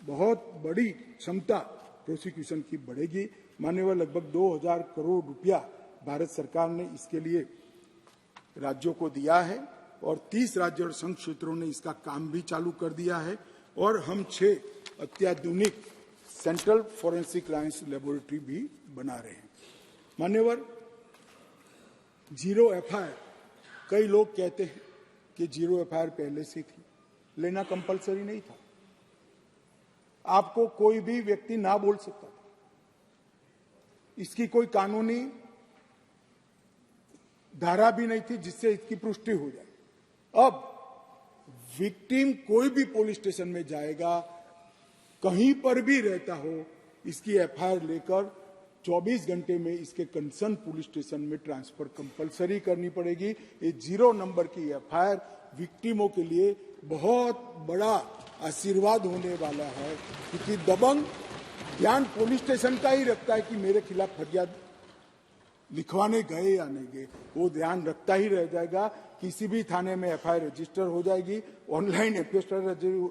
बहुत बड़ी क्षमता प्रोसिक्यूशन की बढ़ेगी। माननीय लगभग 2000 करोड़ रुपया भारत सरकार ने इसके लिए राज्यों को दिया है और 30 राज्य और संघ क्षेत्रों ने इसका काम भी चालू कर दिया है। और हम 6 अत्याधुनिक सेंट्रल फॉरेंसिक साइंस लेबोरेटरी भी बना रहे हैं। मान्यवर, जीरो एफआईआर, कई लोग कहते हैं कि जीरो एफआईआर पहले से थी, लेना कंपलसरी नहीं था। आपको कोई भी व्यक्ति ना बोल सकता था, इसकी कोई कानूनी धारा भी नहीं थी जिससे इसकी पुष्टि हो जाए। अब विक्टिम कोई भी पुलिस स्टेशन में जाएगा, कहीं पर भी रहता हो, इसकी एफआईआर लेकर 24 घंटे में इसके कंसर्न पुलिस स्टेशन में ट्रांसफर कंपलसरी करनी पड़ेगी। ये 0 नंबर की एफआईआर विक्टिमों के लिए बहुत बड़ा आशीर्वाद होने वाला है, क्योंकि दबंग ध्यान पुलिस स्टेशन का ही रखता है कि मेरे खिलाफ फरियाद लिखवाने गए या नहीं गए, वो ध्यान रखता ही रह जाएगा। किसी भी थाने में एफआईआर रजिस्टर हो जाएगी, ऑनलाइन एफआईआर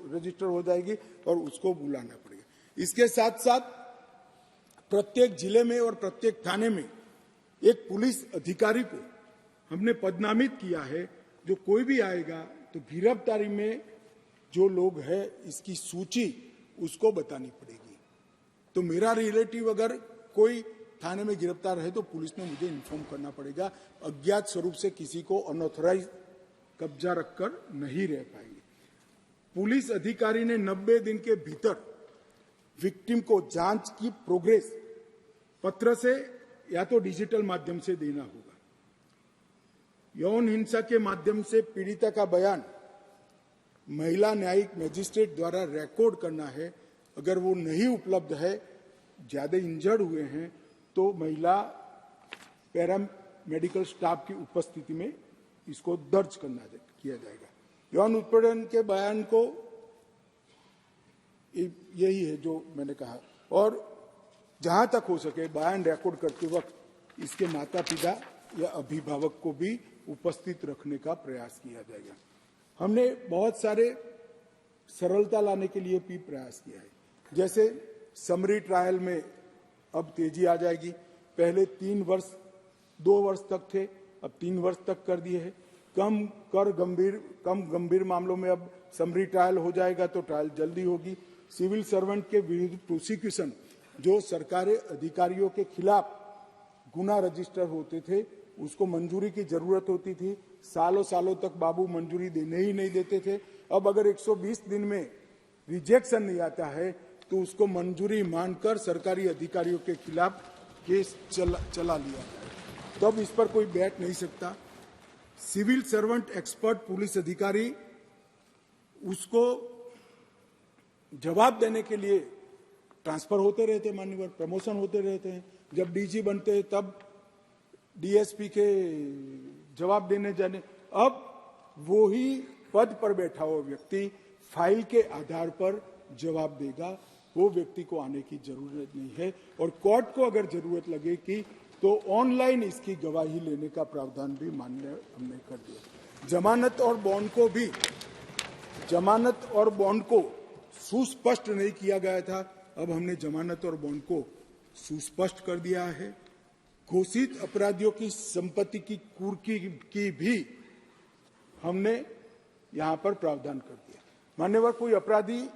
रजिस्टर हो जाएगी और उसको बुलाना पड़ेगा। इसके साथ साथ प्रत्येक जिले में और प्रत्येक थाने में एक पुलिस अधिकारी को हमने पदनामित किया है। जो कोई भी आएगा तो गिरफ्तारी में जो लोग हैं इसकी सूची उसको बतानी पड़ेगी। तो मेरा रिलेटिव अगर कोई थाने में गिरफ्तार है तो पुलिस ने मुझे इन्फॉर्म करना पड़ेगा। अज्ञात स्वरूप से किसी को अनऑथराइज कब्जा रखकर नहीं रह पाएंगे। पुलिस अधिकारी ने 90 दिन के भीतर विक्टिम को जांच की प्रोग्रेस पत्र से या तो डिजिटल माध्यम से देना होगा। यौन हिंसा के माध्यम से पीड़िता का बयान महिला न्यायिक मजिस्ट्रेट द्वारा रिकॉर्ड करना है। अगर वो नहीं उपलब्ध है, ज्यादा इंजर्ड हुए हैं, तो महिला पैरा मेडिकल स्टाफ की उपस्थिति में इसको दर्ज किया जाएगा। यौन उत्पीड़न के बयान को यही है जो मैंने कहा, और जहां तक हो सके बयान रिकॉर्ड करते वक्त इसके माता पिता या अभिभावक को भी उपस्थित रखने का प्रयास किया जाएगा। हमने बहुत सारे सरलता लाने के लिए भी प्रयास किया है। जैसे समरी ट्रायल में अब तेजी आ जाएगी। पहले 3 वर्ष 2 वर्ष तक थे, अब 3 वर्ष तक कर दिए हैं। कम गंभीर मामलों में अब समरी ट्रायल हो जाएगा तो ट्रायल जल्दी होगी। सिविल सर्वेंट के विरुद्ध प्रोसिक्यूशन, जो सरकारी अधिकारियों के खिलाफ गुना रजिस्टर होते थे, उसको मंजूरी की जरूरत होती थी। सालों सालों तक बाबू मंजूरी देने ही नहीं देते थे। अब अगर 120 दिन में रिजेक्शन नहीं आता है तो उसको मंजूरी मानकर सरकारी अधिकारियों के खिलाफ केस चला लिया जाए। तब इस पर कोई बैठ नहीं सकता। सिविल सर्वेंट एक्सपर्ट पुलिस अधिकारी, उसको जवाब देने के लिए ट्रांसफर होते रहते, मान्यवर प्रमोशन होते रहते हैं। जब डीजी बनते हैं तब डीएसपी के जवाब देने जाने। अब वो ही पद पर बैठा हुआ व्यक्ति फाइल के आधार पर जवाब देगा। वो व्यक्ति को आने की जरूरत नहीं है। और कोर्ट को अगर जरूरत लगेगी तो ऑनलाइन इसकी गवाही लेने का प्रावधान भी मान्य हमने कर दिया। जमानत और बॉन्ड को सुस्पष्ट नहीं किया गया था, अब हमने जमानत और बॉन्ड को सुस्पष्ट कर दिया है। घोषित अपराधियों की संपत्ति की कुर्की की भी हमने यहां पर प्रावधान कर दिया। मान्यवर, कोई अपराधी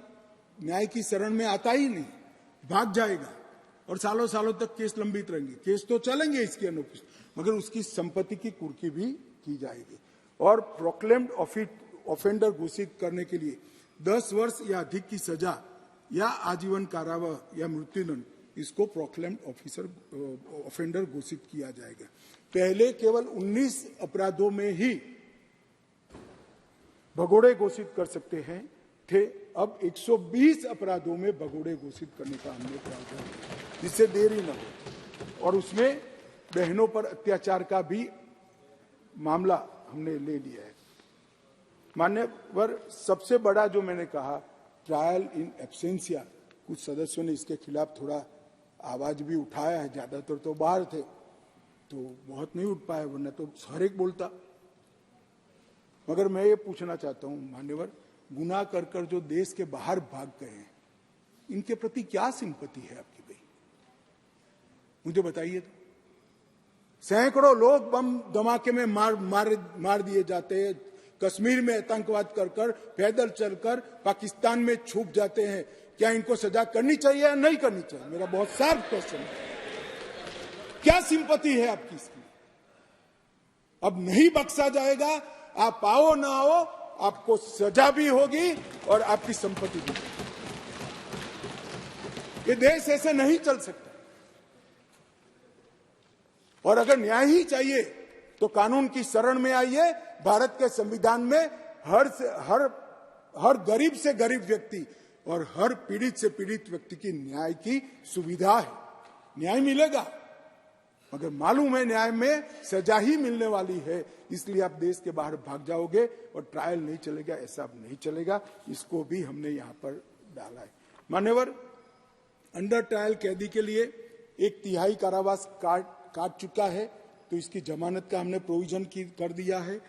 न्याय की शरण में आता ही नहीं, भाग जाएगा और सालों सालों तक केस लंबित रहेंगे। केस तो चलेंगे इसके अनुपस्थित, मगर उसकी संपत्ति की कुर्की भी की जाएगी। और प्रोक्लेम्ड ऑफेंडर घोषित करने के लिए 10 वर्ष या अधिक की सजा या आजीवन कारावास या मृत्युदंड, इसको प्रोक्लेम्ड ऑफेंडर घोषित किया जाएगा। पहले केवल 19 अपराधों में ही भगोड़े घोषित कर सकते थे, अब 120 अपराधों में भगोड़े घोषित करने का हमने प्रावधान किया। जिससे देरी न हो। और उसमें बहनों पर अत्याचार का भी मामला हमने ले लिया है। मान्यवर, सबसे बड़ा जो मैंने कहा, ट्रायल इन एब्सेंसिया, कुछ सदस्यों ने इसके खिलाफ थोड़ा आवाज भी उठाया है, ज्यादातर तो बाहर थे तो बहुत नहीं उठ पाए, वरना तो हर एक बोलता। मगर मैं ये पूछना चाहता हूं मान्यवर, गुनाह कर कर जो देश के बाहर भाग गए हैं, इनके प्रति क्या सिंपैथी है आपकी भाई? मुझे बताइए तो। सैकड़ों लोग बम धमाके में मार दिए जाते हैं, कश्मीर में आतंकवाद कर कर, पैदल चलकर पाकिस्तान में छुप जाते हैं। क्या इनको सजा करनी चाहिए या नहीं करनी चाहिए? मेरा बहुत साफ क्वेश्चन है। क्या सिंपैथी है आपकी इसकी? अब नहीं बख्शा जाएगा, आप आओ ना आओ, आपको सजा भी होगी और आपकी संपत्ति भी होगी। ये देश ऐसे नहीं चल सकता। और अगर न्याय ही चाहिए तो कानून की शरण में आइए। भारत के संविधान में हर गरीब से गरीब व्यक्ति और हर पीड़ित से पीड़ित व्यक्ति की न्याय की सुविधा है। न्याय मिलेगा, मगर मालूम है न्याय में सजा ही मिलने वाली है, इसलिए आप देश के बाहर भाग जाओगे और ट्रायल नहीं चलेगा। ऐसा अब नहीं चलेगा, इसको भी हमने यहां पर डाला है। मान्यवर, अंडर ट्रायल कैदी के लिए 1/3 कारावास काट चुका है, तो इसकी जमानत का हमने प्रोविजन कर दिया है।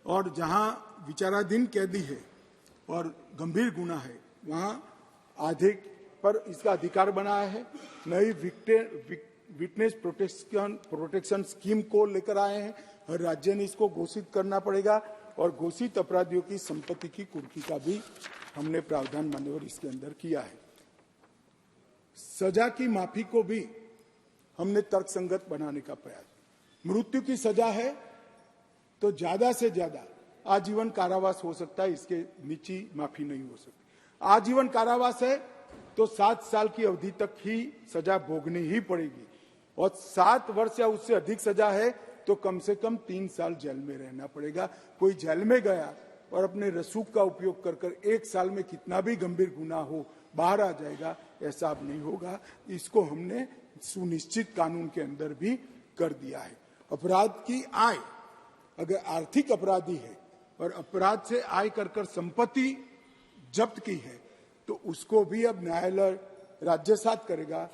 और जहां विचाराधीन कैदी है और गंभीर गुना है, वहां आधे पर इसका अधिकार बनाया है। नई विटनेस प्रोटेक्शन स्कीम को लेकर आए हैं। हर राज्य ने इसको घोषित करना पड़ेगा और घोषित अपराधियों की संपत्ति की कुर्की का भी हमने प्रावधान मान्यवर इसके अंदर किया है। सजा की माफी को भी हमने तर्कसंगत बनाने का प्रयास। मृत्यु की सजा है तो ज्यादा से ज्यादा आजीवन कारावास हो सकता है, इसके नीचे माफी नहीं हो सकती। आजीवन कारावास है तो 7 साल की अवधि तक ही सजा भोगनी ही पड़ेगी, और 7 वर्ष या उससे अधिक सजा है तो कम से कम 3 साल जेल में रहना पड़ेगा। कोई जेल में गया और अपने रसूख का उपयोग कर कर 1 साल में कितना भी गंभीर गुनाह हो बाहर आ जाएगा, ऐसा अब नहीं होगा। इसको हमने सुनिश्चित कानून के अंदर भी कर दिया है। अपराध की आय, अगर आर्थिक अपराधी है और अपराध से आय कर कर संपत्ति जब्त की है तो उसको भी अब न्यायालय राज्यसात करेगा,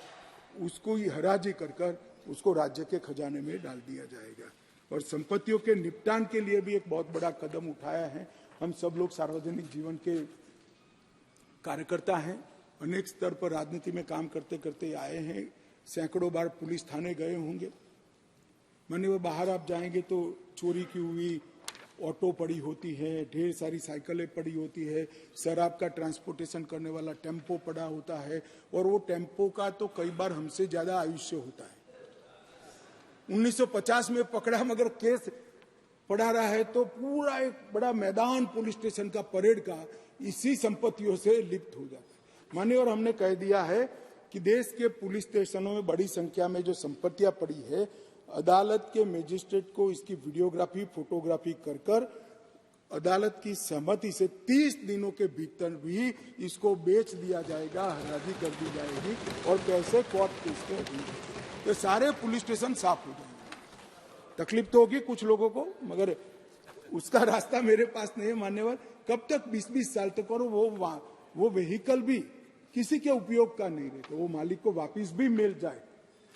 उसको ही हराजी कर कर उसको राज्य के खजाने में डाल दिया जाएगा। और संपत्तियों के निपटान के लिए भी एक बहुत बड़ा कदम उठाया है। हम सब लोग सार्वजनिक जीवन के कार्यकर्ता हैं, अनेक स्तर पर राजनीति में काम करते करते आए हैं, सैकड़ों बार पुलिस थाने गए होंगे। मान्यवर, बाहर आप जाएंगे तो चोरी की हुई ऑटो पड़ी होती है, ढेर सारी साइकिलें पड़ी होती है, शराब का ट्रांसपोर्टेशन करने वाला टेम्पो पड़ा होता है, और वो टेम्पो का तो कई बार हमसे ज्यादा आयुष्य होता है। 1950 में पकड़ा, मगर केस पड़ा रहा है तो पूरा एक बड़ा मैदान पुलिस स्टेशन का, परेड का, इसी संपत्तियों से लिप्त हो जाता है। मान्यवर, हमने कह दिया है कि देश के पुलिस स्टेशनों में बड़ी संख्या में जो संपत्तियां पड़ी है, अदालत के मजिस्ट्रेट को इसकी वीडियोग्राफी, फोटोग्राफी कर कर अदालत की सहमति से 30 दिनों के भीतर भी इसको बेच दिया जाएगा, हराजी कर दी जाएगी और पैसे कोर्ट केस के अधीन, तो सारे पुलिस स्टेशन साफ हो जाएंगे। तकलीफ तो होगी कुछ लोगों को, मगर उसका रास्ता मेरे पास नहीं है मान्यवर। कब तक 20-20 साल तक, और वो व्हीकल भी किसी के उपयोग का नहीं रहता, वो मालिक को वापिस भी मिल जाए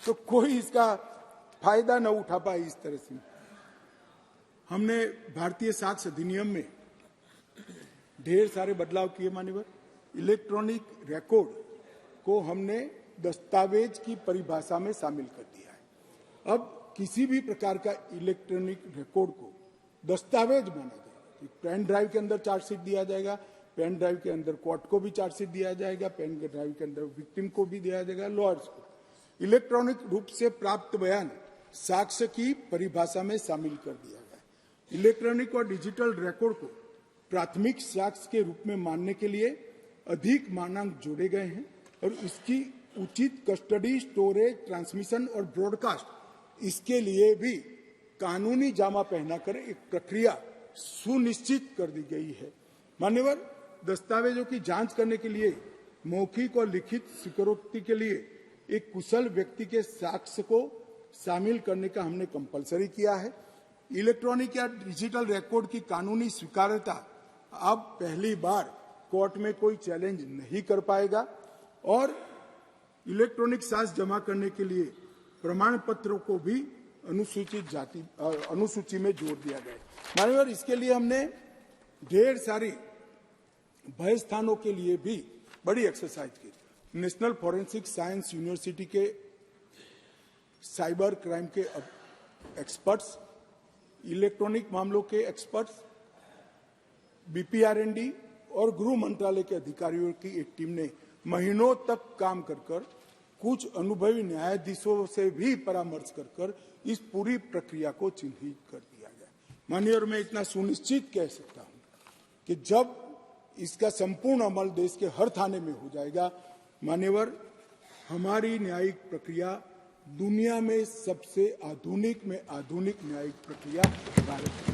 तो कोई इसका फायदा न उठा पाए। इस तरह से हमने भारतीय साक्ष्य अधिनियम में ढेर सारे बदलाव किए मान्यवर। इलेक्ट्रॉनिक रिकॉर्ड को हमने दस्तावेज की परिभाषा में शामिल कर दिया है। अब किसी भी प्रकार का इलेक्ट्रॉनिक रिकॉर्ड को दस्तावेज माना जाएगा। पेन ड्राइव के अंदर चार्जशीट दिया जाएगा, पेन ड्राइव के अंदर कोर्ट को भी चार्जशीट दिया जाएगा, पेन ड्राइव के अंदर विक्टिम को भी दिया जाएगा, लॉयर्स को। इलेक्ट्रॉनिक रूप से प्राप्त बयान साक्ष्य की परिभाषा में शामिल कर दिया गया। इलेक्ट्रॉनिक और डिजिटल रिकॉर्ड को प्राथमिक साक्ष्य के रूप में मानने के लिए अधिक मानक जोड़े गए हैं और इसकी उचित कस्टडी, स्टोरेज, ट्रांसमिशन और ब्रॉडकास्ट, इसके लिए भी कानूनी जामा पहनाकर एक प्रक्रिया सुनिश्चित कर दी गई है। मान्यवर, दस्तावेजों की जांच करने के लिए मौखिक और लिखित स्वीकारोक्ति के लिए एक कुशल व्यक्ति के साक्ष्य को शामिल करने का हमने कंपलसरी किया है। इलेक्ट्रॉनिक या डिजिटल रिकॉर्ड की कानूनी स्वीकार्यता अब पहली बार कोर्ट में कोई चैलेंज नहीं कर पाएगा और इलेक्ट्रॉनिक साक्ष्य जमा करने के लिए प्रमाण पत्रों को भी अनुसूची में जोड़ दिया गया है। माननीय, इसके लिए हमने ढेर सारी भय स्थानों के लिए भी बड़ी एक्सरसाइज की। नेशनल फॉरेंसिक साइंस यूनिवर्सिटी के साइबर क्राइम के एक्सपर्ट्स, इलेक्ट्रॉनिक मामलों के एक्सपर्ट्स, बीपीआरएनडी और गृह मंत्रालय के अधिकारियों की एक टीम ने महीनों तक काम कर कुछ अनुभवी न्यायाधीशों से भी परामर्श कर इस पूरी प्रक्रिया को चिन्हित कर दिया गया। माननीय, मैं इतना सुनिश्चित कह सकता हूं कि जब इसका संपूर्ण अमल देश के हर थाने में हो जाएगा, मान्यवर, हमारी न्यायिक प्रक्रिया दुनिया में सबसे आधुनिक में आधुनिक न्यायिक प्रक्रिया भारत की।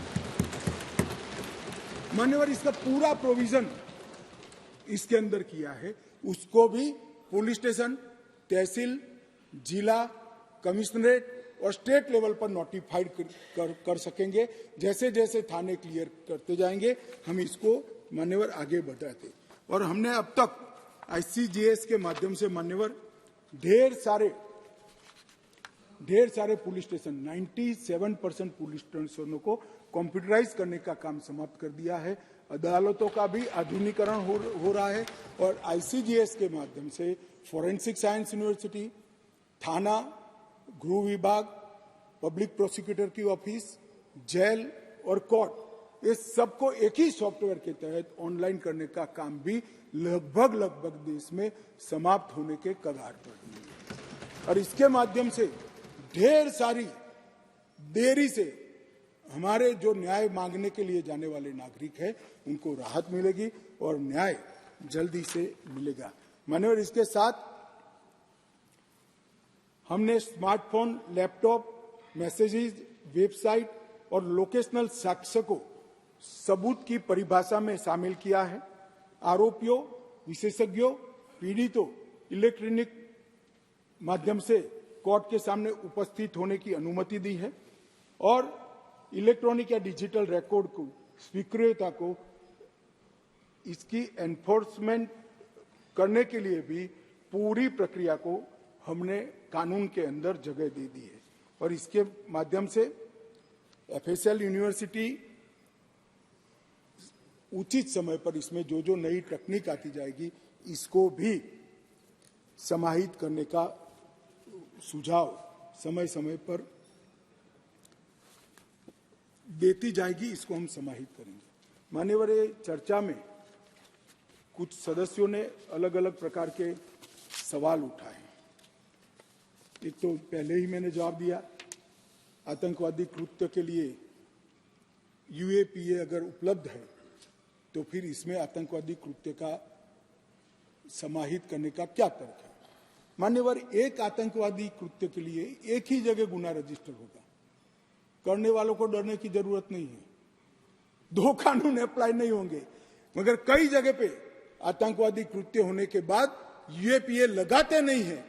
मान्यवर, इसका पूरा प्रोविजन इसके अंदर किया है। उसको भी पुलिस स्टेशन, तहसील, जिला, कमिश्नरेट और स्टेट लेवल पर नोटिफाइड कर सकेंगे। जैसे जैसे थाने क्लियर करते जाएंगे हम इसको मान्यवर आगे बढ़ाते। और हमने अब तक ICGS के माध्यम से मान्यवर ढेर सारे पुलिस स्टेशन 97% पुलिस स्टेशनों को कंप्यूटराइज करने का काम समाप्त कर दिया है। अदालतों का भी आधुनिकीकरण हो रहा है और ICGS के माध्यम से फॉरेंसिक साइंस यूनिवर्सिटी, थाना, गृह विभाग, पब्लिक प्रोसिक्यूटर की ऑफिस, जेल और कोर्ट, ये सबको एक ही सॉफ्टवेयर के तहत ऑनलाइन करने का काम भी लगभग देश में समाप्त होने के कगार पर है। और इसके माध्यम से ढेर सारी देरी से हमारे जो न्याय मांगने के लिए जाने वाले नागरिक हैं उनको राहत मिलेगी और न्याय जल्दी से मिलेगा। माननीय, इसके साथ हमने स्मार्टफोन, लैपटॉप, मैसेजेस, वेबसाइट और लोकेशनल साक्ष्य को सबूत की परिभाषा में शामिल किया है। आरोपियों, विशेषज्ञों, पीड़ितों इलेक्ट्रॉनिक माध्यम से कोर्ट के सामने उपस्थित होने की अनुमति दी है और इलेक्ट्रॉनिक या डिजिटल रिकॉर्ड को स्वीकार्यता को इसकी एनफोर्समेंट करने के लिए भी पूरी प्रक्रिया को हमने कानून के अंदर जगह दे दी है। और इसके माध्यम से FSL यूनिवर्सिटी उचित समय पर इसमें जो नई तकनीक आती जाएगी इसको भी समाहित करने का सुझाव समय समय पर देती जाएगी, इसको हम समाहित करेंगे। मान्यवर, चर्चा में कुछ सदस्यों ने अलग अलग प्रकार के सवाल उठाए। एक तो पहले ही मैंने जवाब दिया, आतंकवादी कृत्य के लिए UAPA अगर उपलब्ध है तो फिर इसमें आतंकवादी कृत्य का समाहित करने का क्या तर्क है। मान्यवर, एक आतंकवादी कृत्य के लिए एक ही जगह गुना रजिस्टर होगा, करने वालों को डरने की जरूरत नहीं है। 2 कानून अप्लाई नहीं होंगे, मगर कई जगह पे आतंकवादी कृत्य होने के बाद UAPA लगाते नहीं है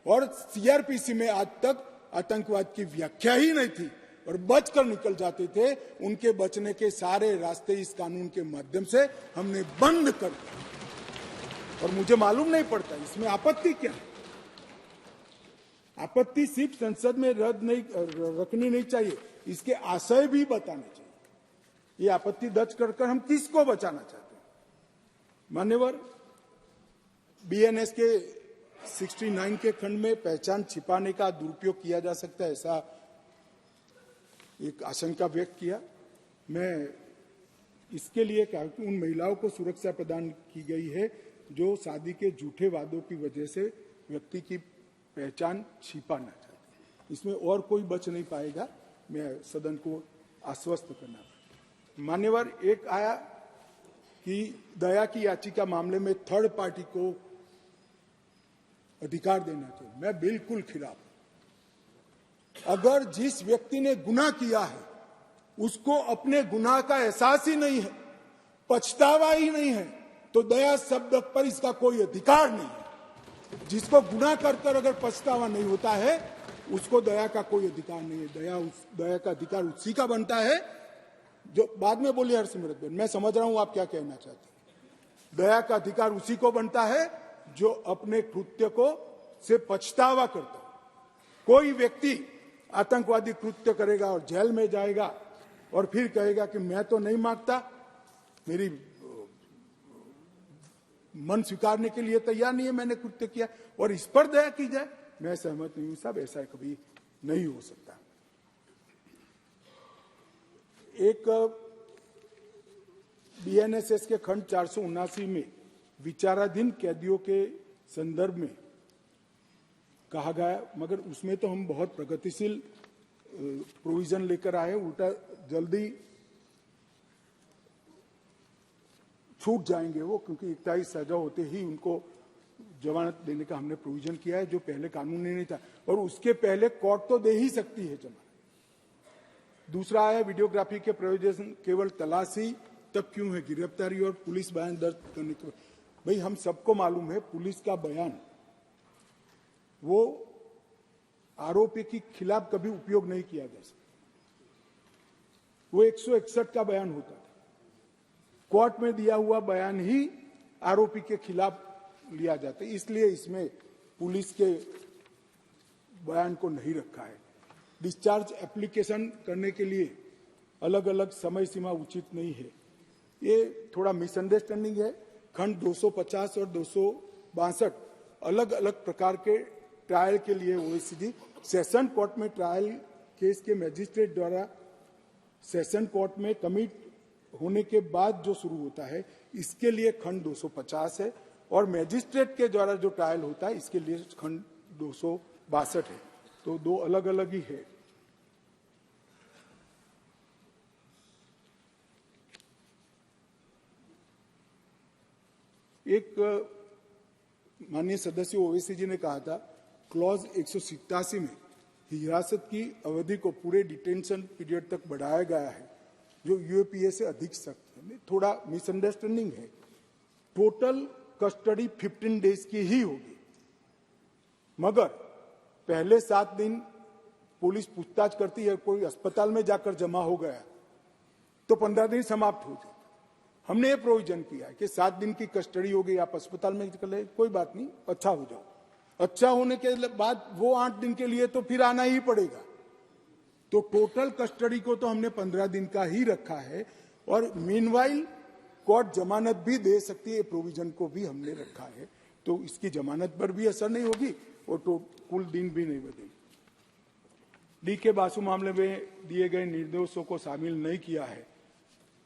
और CRPC में आज तक आतंकवाद की व्याख्या ही नहीं थी और बचकर निकल जाते थे। उनके बचने के सारे रास्ते इस कानून के माध्यम से हमने बंद कर दिए और मुझे मालूम नहीं पड़ता इसमें आपत्ति क्या है। आपत्ति सिर्फ संसद में रखनी नहीं चाहिए, इसके आशय भी बताने चाहिए। ये आपत्ति दर्ज कर हम किसको बचाना चाहते हैं। मान्यवर, BNS के 69 के खंड में पहचान छिपाने का दुरुपयोग किया जा सकता है, ऐसा एक आशंका व्यक्त किया। मैं इसके लिए कहा कि उन महिलाओं को सुरक्षा प्रदान की गई है जो शादी के झूठे वादों की वजह से व्यक्ति की पहचान छिपाना चाहते हैं। इसमें और कोई बच नहीं पाएगा, मैं सदन को आश्वस्त करना। मान्यवर, एक आया कि दया की याचिका मामले में थर्ड पार्टी को अधिकार देना चाहिए। मैं बिल्कुल खिलाफ। अगर जिस व्यक्ति ने गुनाह किया है उसको अपने गुनाह का एहसास ही नहीं है, पछतावा ही नहीं है, तो दया शब्द पर इसका कोई अधिकार नहीं है। जिसको गुनाह कर अगर पछतावा नहीं होता है उसको दया का कोई अधिकार नहीं है। दया का अधिकार उसी का बनता है जो बाद में बोली हरसिमरत बहन, मैं समझ रहा हूं आप क्या कहना चाहते हैं। दया का अधिकार उसी को बनता है जो अपने कृत्य को से पछतावा करता है। कोई व्यक्ति आतंकवादी कृत्य करेगा और जेल में जाएगा और फिर कहेगा कि मैं तो नहीं मांगता, मेरी मन स्वीकारने के लिए तैयार नहीं है, मैंने कृत्य किया और इस पर दया की जाए, मैं सहमत नहीं हूं साहब, ऐसा कभी नहीं हो सकता। एक बीएनएसएस के खंड 479 में विचाराधीन कैदियों के संदर्भ में कहा गया, मगर उसमें तो हम बहुत प्रगतिशील प्रोविजन लेकर आए, उल्टा जल्दी छूट जाएंगे वो, क्योंकि 41 सजा होते ही उनको जमानत देने का हमने प्रोविजन किया है, जो पहले कानून नहीं था, और उसके पहले कोर्ट तो दे ही सकती है जमानत। दूसरा है वीडियोग्राफी के प्रयोजन केवल तलाशी तब क्यों है, गिरफ्तारी और पुलिस बयान दर्ज करने के। भाई हम सबको मालूम है पुलिस का बयान वो आरोपी के खिलाफ कभी उपयोग नहीं किया जा सकता, वो 161 का बयान होता था, कोर्ट में दिया हुआ बयान ही आरोपी के खिलाफ लिया जाता है, इसलिए इसमें पुलिस के बयान को नहीं रखा है। डिस्चार्ज एप्लीकेशन करने के लिए अलग अलग समय सीमा उचित नहीं है, ये थोड़ा मिसअंडरस्टैंडिंग है। खंड 250 और 262 अलग अलग प्रकार के ट्रायल के लिए ओएसीडी सेशन कोर्ट में ट्रायल केस के मजिस्ट्रेट द्वारा सेशन कोर्ट में कमिट होने के बाद जो शुरू होता है, इसके लिए खंड 250 है, और मजिस्ट्रेट के द्वारा जो ट्रायल होता है इसके लिए खंड 262 है, तो दो अलग अलग ही है। एक माननीय सदस्य ओवैसी जी ने कहा था क्लॉज 187 में हिरासत की अवधि को पूरे डिटेंशन पीरियड तक बढ़ाया गया है, जो यूएपीए से अधिक सख्त है। थोड़ा मिसअंडरस्टैंडिंग है, टोटल कस्टडी 15 डेज की ही होगी, मगर पहले 7 दिन पुलिस पूछताछ करती है, कोई अस्पताल में जाकर जमा हो गया तो 15 दिन समाप्त हो जाए। हमने ये प्रोविजन किया है कि 7 दिन की कस्टडी होगी, आप अस्पताल में कर ले, कोई बात नहीं, अच्छा हो जाओ। अच्छा होने के बाद वो 8 दिन के लिए तो फिर आना ही पड़ेगा, तो टोटल कस्टडी को तो हमने 15 दिन का ही रखा है, और मीनवाइल कोर्ट जमानत भी दे सकती है, प्रोविजन को भी हमने रखा है, तो इसकी जमानत पर भी असर नहीं होगी और तो कुल दिन भी नहीं बदलेगी। डी के बासु मामले में दिए गए निर्देशों को शामिल नहीं किया है।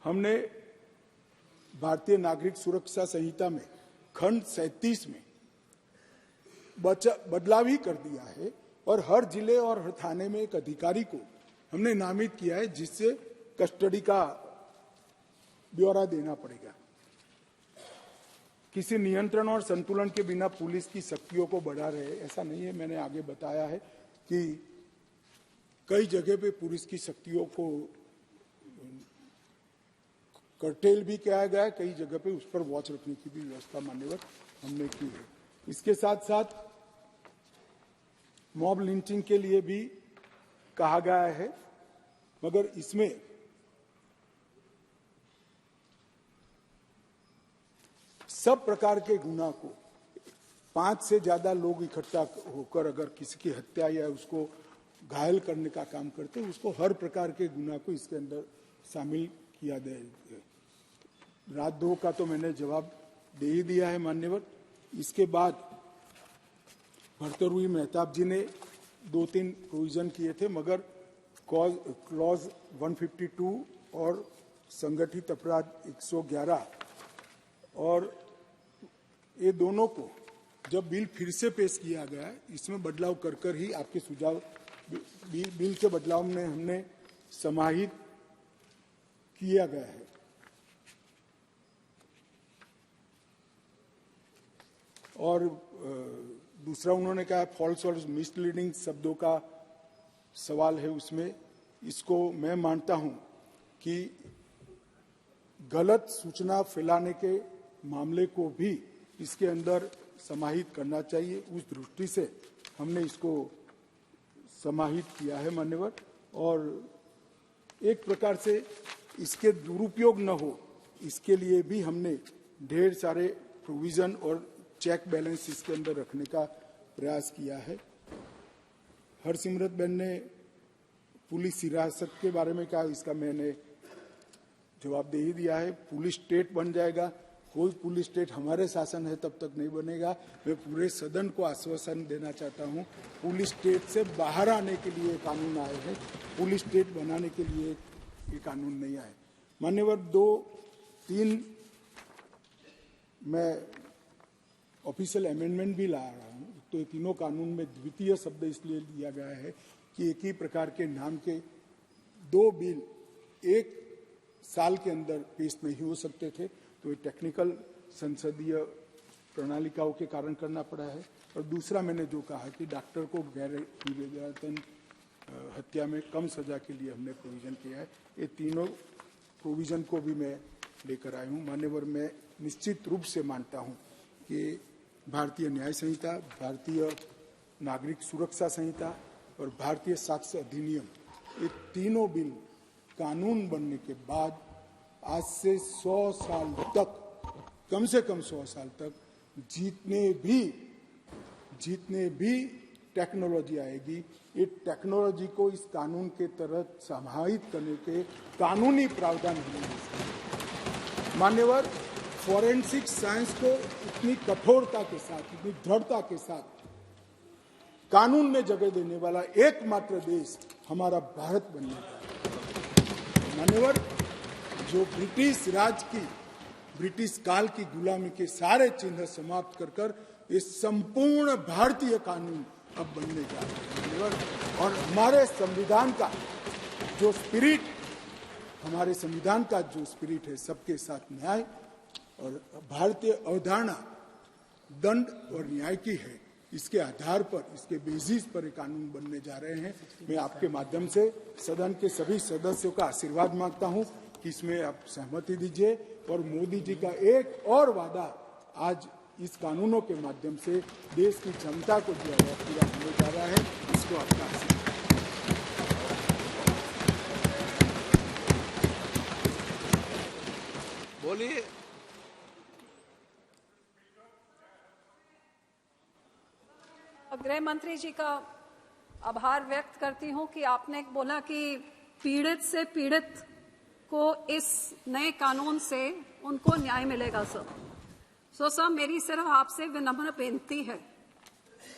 हमने भारतीय नागरिक सुरक्षा संहिता में खंड 37 में बदलाव ही कर दिया है, और हर जिले और हर थाने में एक अधिकारी को हमने नामित किया है, जिससे कस्टडी का ब्यौरा देना पड़ेगा। किसी नियंत्रण और संतुलन के बिना पुलिस की शक्तियों को बढ़ा रहे, ऐसा नहीं है। मैंने आगे बताया है कि कई जगह पे पुलिस की शक्तियों को कर्टेल भी किया गया है, कई जगह पे उस पर वॉच रखने की भी व्यवस्था मान्यवर हमने की है। इसके साथ साथ मॉब लिंचिंग के लिए भी कहा गया है, मगर इसमें सब प्रकार के गुनाह को 5 से ज्यादा लोग इकट्ठा होकर अगर किसी की हत्या या उसको घायल करने का काम करते हैं, उसको हर प्रकार के गुनाह को इसके अंदर शामिल किया जाए। राजद्रोह का तो मैंने जवाब दे ही दिया है मान्यवर। इसके बाद भर्तृहरि मेहताब जी ने 2-3 प्रोविजन किए थे, मगर क्लॉज 152 और संगठित अपराध 111 और ये दोनों को जब बिल फिर से पेश किया गया, इसमें बदलाव कर ही आपके सुझाव बिल के बदलाव में हमने समाहित किया गया है। और दूसरा उन्होंने कहा फॉल्स और मिसलीडिंग शब्दों का सवाल है उसमें, इसको मैं मानता हूं कि गलत सूचना फैलाने के मामले को भी इसके अंदर समाहित करना चाहिए, उस दृष्टि से हमने इसको समाहित किया है मान्यवर। और एक प्रकार से इसके दुरुपयोग न हो, इसके लिए भी हमने ढेर सारे प्रोविजन और चेक बैलेंस इसके अंदर रखने का प्रयास किया है। हरसिमरत बहन ने पुलिस हिरासत के बारे में कहा, इसका मैंने जवाब दे ही दिया है। पुलिस स्टेट बन जाएगा, कोई पुलिस स्टेट हमारे शासन है तब तक नहीं बनेगा। मैं पूरे सदन को आश्वासन देना चाहता हूं, पुलिस स्टेट से बाहर आने के लिए कानून आए हैं, पुलिस स्टेट बनाने के लिए ये कानून नहीं आए। मान्यवर, 2-3 मैं ऑफिशियल अमेंडमेंट भी ला रहा हूं, तो ये तीनों कानून में द्वितीय शब्द इसलिए दिया गया है कि एक ही प्रकार के नाम के 2 बिल 1 साल के अंदर पेश नहीं हो सकते थे, तो ये टेक्निकल संसदीय प्रणालिकाओं के कारण करना पड़ा है। और दूसरा मैंने जो कहा कि डॉक्टर को गैर विवेचन हत्या में कम सजा के लिए हमने प्रोविजन किया है, ये तीनों प्रोविजन को भी मैं लेकर आया हूँ। मान्यवर, मैं निश्चित रूप से मानता हूँ कि भारतीय न्याय संहिता, भारतीय नागरिक सुरक्षा संहिता और भारतीय साक्ष्य अधिनियम, ये तीनों बिल कानून बनने के बाद आज से 100 साल तक, कम से कम 100 साल तक जितने भी टेक्नोलॉजी आएगी, ये टेक्नोलॉजी को इस कानून के तहत समाहित करने के कानूनी प्रावधान होंगे। मान्यवर, फॉरेंसिक साइंस को इतनी कठोरता के साथ, इतनी दृढ़ता के साथ कानून में जगह देने वाला एकमात्र देश हमारा भारत बनने का है। मान्यवर, जो ब्रिटिश राज की, ब्रिटिश काल की गुलामी के सारे चिन्ह समाप्त कर कर ये संपूर्ण भारतीय कानून अब बनने जा रहे हैं। और हमारे संविधान का जो स्पिरिट, हमारे संविधान का जो स्पिरिट है, सबके साथ न्याय और भारतीय अवधारणा दंड और न्याय की है, इसके आधार पर, इसके बेसिस पर कानून बनने जा रहे हैं। मैं आपके माध्यम से सदन के सभी सदस्यों का आशीर्वाद मांगता हूं कि इसमें आप सहमति दीजिए। और मोदी जी का एक और वादा आज इस कानूनों के माध्यम से देश की जनता को दिया हुआ पूरा होने जा रहा है, इसको आपका आशीर्वाद। बोलिए। गृह मंत्री जी का आभार व्यक्त करती हूं कि आपने बोला कि पीड़ित से पीड़ित को इस नए कानून से उनको न्याय मिलेगा। सर मेरी सिर्फ आपसे विनम्र बेनती है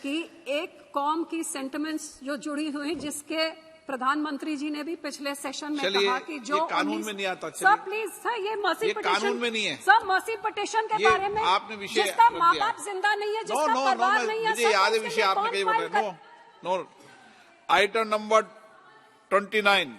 कि एक कौम की सेंटिमेंट्स जो जुड़ी हुई हैं, जिसके प्रधानमंत्री जी ने भी पिछले सेशन में कहा कि जो कानून में नहीं आता। सर प्लीज सर, ये मर्सी पिटीशन कानून में नहीं है सर। मर्सी पिटीशन के बारे में आपने विषय जिसका माँ बाप जिंदा नहीं है, जिसका परिवार नहीं है, मुझे याद है विषय आपने कहीं बताया। No, item number 29